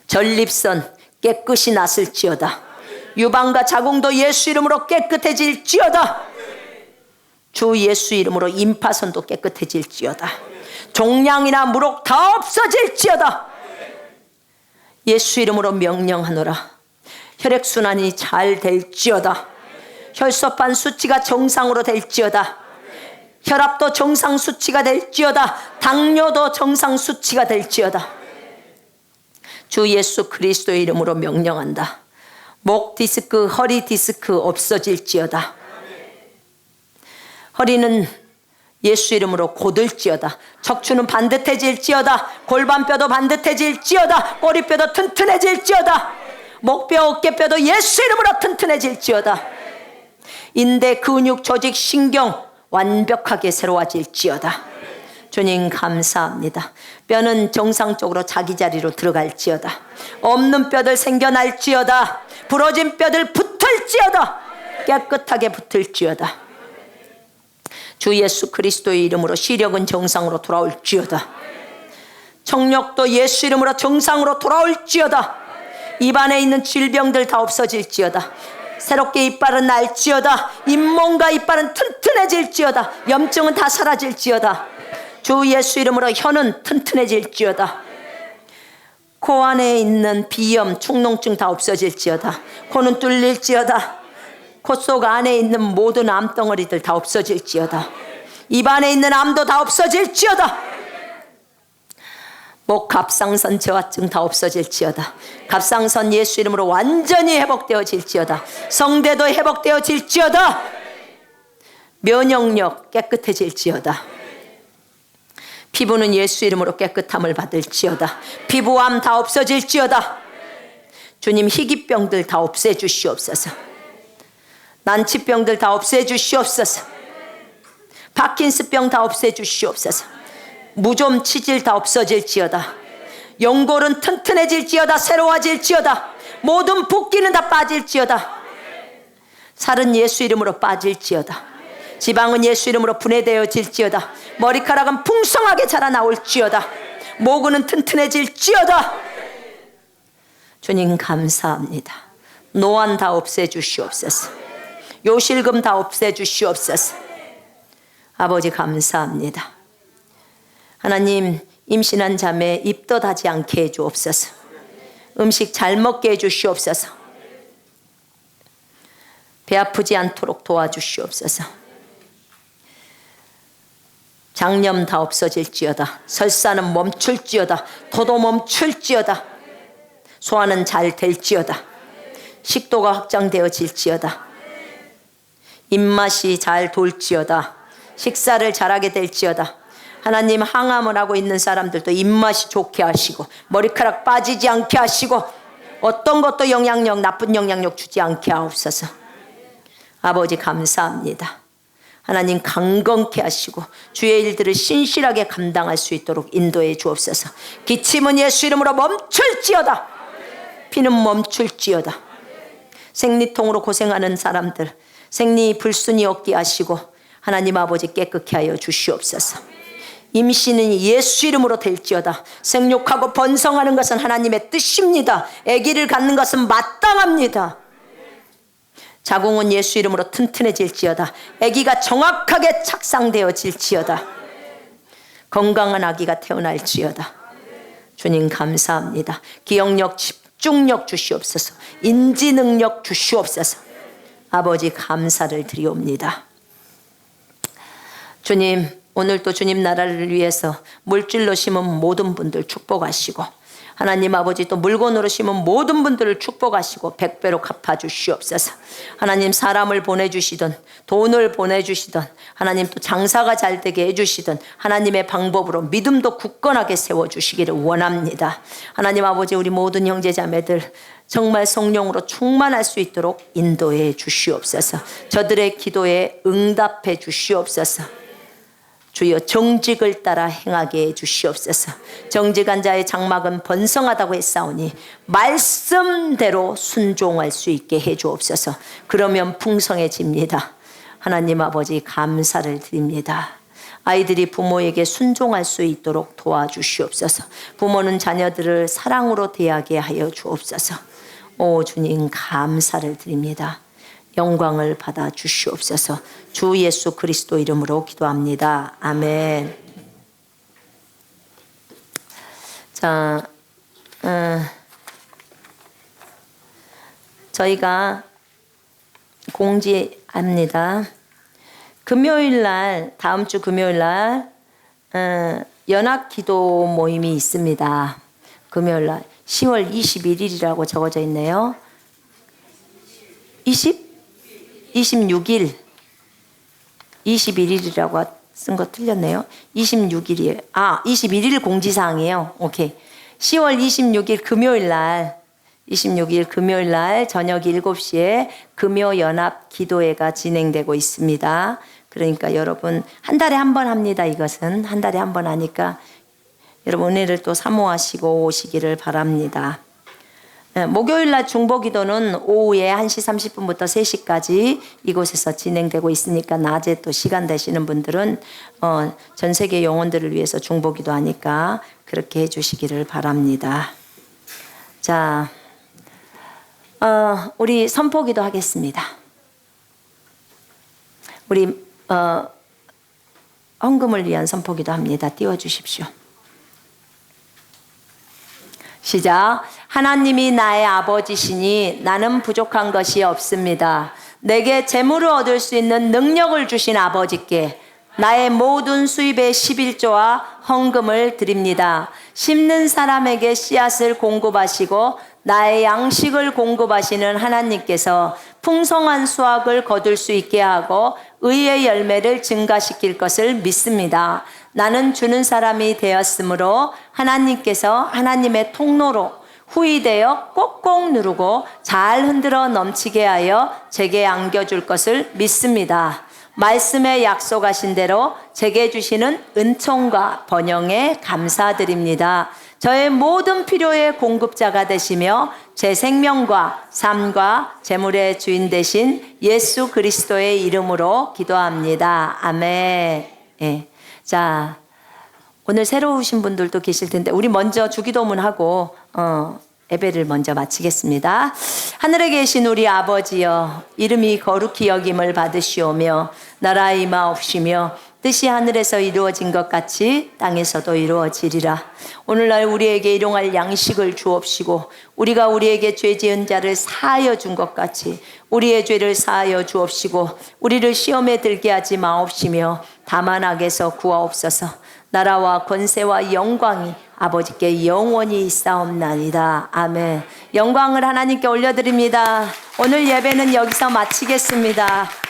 전립선 깨끗이 났을지어다. 유방과 자궁도 예수 이름으로 깨끗해질지어다. 주 예수 이름으로 임파선도 깨끗해질지어다. 종양이나 무록 다 없어질지어다. 예수 이름으로 명령하노라. 혈액순환이 잘 될지어다. 혈소판 수치가 정상으로 될지어다. 혈압도 정상 수치가 될지어다. 당뇨도 정상 수치가 될지어다. 주 예수 그리스도의 이름으로 명령한다. 목 디스크, 허리 디스크 없어질지어다. 허리는 예수 이름으로 곧을지어다. 척추는 반듯해질지어다. 골반뼈도 반듯해질지어다. 꼬리뼈도 튼튼해질지어다. 목뼈, 어깨뼈도 예수 이름으로 튼튼해질지어다. 인대, 근육, 조직, 신경 완벽하게 새로워질지어다. 주님 감사합니다. 뼈는 정상적으로 자기 자리로 들어갈지어다. 없는 뼈들 생겨날지어다. 부러진 뼈들 붙을지어다. 깨끗하게 붙을지어다. 주 예수 그리스도의 이름으로 시력은 정상으로 돌아올지어다. 청력도 예수 이름으로 정상으로 돌아올지어다. 입안에 있는 질병들 다 없어질지어다. 새롭게 이빨은 날지어다. 잇몸과 이빨은 튼튼해질지어다. 염증은 다 사라질지어다. 주 예수 이름으로 혀는 튼튼해질지어다. 코 안에 있는 비염, 축농증 다 없어질지어다. 코는 뚫릴지어다. 콧속 안에 있는 모든 암덩어리들 다 없어질지어다. 입 안에 있는 암도 다 없어질지어다. 목 갑상선 저하증 다 없어질지어다. 갑상선 예수 이름으로 완전히 회복되어질지어다. 성대도 회복되어질지어다. 면역력 깨끗해질지어다. 피부는 예수 이름으로 깨끗함을 받을지어다. 피부암 다 없어질지어다. 주님, 희귀병들 다 없애주시옵소서. 난치병들 다 없애주시옵소서. 파킨스병 다 없애주시옵소서. 무좀 치질 다 없어질지어다. 연골은 튼튼해질지어다. 새로워질지어다. 모든 붓기는 다 빠질지어다. 살은 예수 이름으로 빠질지어다. 지방은 예수 이름으로 분해되어질지어다. 머리카락은 풍성하게 자라나올지어다. 모근은 튼튼해질지어다. 주님 감사합니다. 노안 다 없애주시옵소서. 요실금 다 없애주시옵소서. 아버지 감사합니다. 하나님, 임신한 자매 입덧하지 않게 해주옵소서. 음식 잘 먹게 해주시옵소서. 배 아프지 않도록 도와주시옵소서. 장염 다 없어질지어다. 설사는 멈출지어다. 토도 멈출지어다. 소화는 잘 될지어다. 식도가 확장되어질지어다. 입맛이 잘 돌지어다. 식사를 잘하게 될지어다. 하나님, 항암을 하고 있는 사람들도 입맛이 좋게 하시고 머리카락 빠지지 않게 하시고 어떤 것도 영향력, 나쁜 영향력 주지 않게 하옵소서. 아버지 감사합니다. 하나님 강건케 하시고 주의 일들을 신실하게 감당할 수 있도록 인도해 주옵소서. 기침은 예수 이름으로 멈출지어다. 피는 멈출지어다. 생리통으로 고생하는 사람들 생리 불순이 없게 하시고 하나님 아버지 깨끗게 하여 주시옵소서. 임신은 예수 이름으로 될지어다. 생육하고 번성하는 것은 하나님의 뜻입니다. 아기를 갖는 것은 마땅합니다. 자궁은 예수 이름으로 튼튼해질지어다. 아기가 정확하게 착상되어질지어다. 건강한 아기가 태어날지어다. 주님 감사합니다. 기억력, 집중력 주시옵소서. 인지능력 주시옵소서. 아버지 감사를 드리옵니다. 주님, 오늘도 주님 나라를 위해서 물질로 심은 모든 분들 축복하시고 하나님 아버지 또 물건으로 심은 모든 분들을 축복하시고 백배로 갚아주시옵소서. 하나님, 사람을 보내주시든 돈을 보내주시든 하나님 또 장사가 잘 되게 해주시든 하나님의 방법으로 믿음도 굳건하게 세워주시기를 원합니다. 하나님 아버지, 우리 모든 형제자매들 정말 성령으로 충만할 수 있도록 인도해 주시옵소서. 저들의 기도에 응답해 주시옵소서. 주여, 정직을 따라 행하게 해 주시옵소서. 정직한 자의 장막은 번성하다고 했사오니 말씀대로 순종할 수 있게 해 주옵소서. 그러면 풍성해집니다. 하나님 아버지 감사를 드립니다. 아이들이 부모에게 순종할 수 있도록 도와주시옵소서. 부모는 자녀들을 사랑으로 대하게 하여 주옵소서. 오 주님, 감사를 드립니다. 영광을 받아 주시옵소서. 주 예수 그리스도 이름으로 기도합니다. 아멘. 자, 저희가 공지합니다. 금요일 날, 다음 주 금요일 날 연합 기도 모임이 있습니다. 금요일 날 10월 21일이라고 적어져 있네요. 26일 21일이라고 쓴 거 틀렸네요. 26일이에요. 21일 공지사항이에요. 오케이. 10월 26일 금요일 날 26일 금요일 날 저녁 7시에 금요연합 기도회가 진행되고 있습니다. 그러니까 여러분 한 달에 한 번 합니다. 이것은 한 달에 한 번 하니까 여러분 은혜를 또 사모하시고 오시기를 바랍니다. 목요일 날 중보기도는 오후에 1시 30분부터 3시까지 이곳에서 진행되고 있으니까 낮에 또 시간 되시는 분들은 전 세계 영혼들을 위해서 중보기도 하니까 그렇게 해주시기를 바랍니다. 자, 우리 선포기도 하겠습니다. 우리 헌금을 위한 선포기도 합니다. 띄워주십시오. 시작. 하나님이 나의 아버지시니 나는 부족한 것이 없습니다. 내게 재물을 얻을 수 있는 능력을 주신 아버지께 나의 모든 수입의 11조와 헌금을 드립니다. 심는 사람에게 씨앗을 공급하시고 나의 양식을 공급하시는 하나님께서 풍성한 수확을 거둘 수 있게 하고 의의 열매를 증가시킬 것을 믿습니다. 나는 주는 사람이 되었으므로 하나님께서 하나님의 통로로 후이되어 꼭꼭 누르고 잘 흔들어 넘치게 하여 제게 안겨줄 것을 믿습니다. 말씀에 약속하신 대로 제게 주시는 은총과 번영에 감사드립니다. 저의 모든 필요의 공급자가 되시며 제 생명과 삶과 재물의 주인 되신 예수 그리스도의 이름으로 기도합니다. 아멘. 예. 자, 오늘 새로 오신 분들도 계실 텐데 우리 먼저 주기도문하고 예배를 먼저 마치겠습니다. 하늘에 계신 우리 아버지여, 이름이 거룩히 여김을 받으시오며 나라 임하옵시며 뜻이 하늘에서 이루어진 것 같이 땅에서도 이루어지리라. 오늘날 우리에게 일용할 양식을 주옵시고 우리가 우리에게 죄 지은 자를 사하여 준 것 같이 우리의 죄를 사하여 주옵시고 우리를 시험에 들게 하지 마옵시며 다만 악에서 구하옵소서. 나라와 권세와 영광이 아버지께 영원히 있사옵나이다. 아멘. 영광을 하나님께 올려드립니다. 오늘 예배는 여기서 마치겠습니다.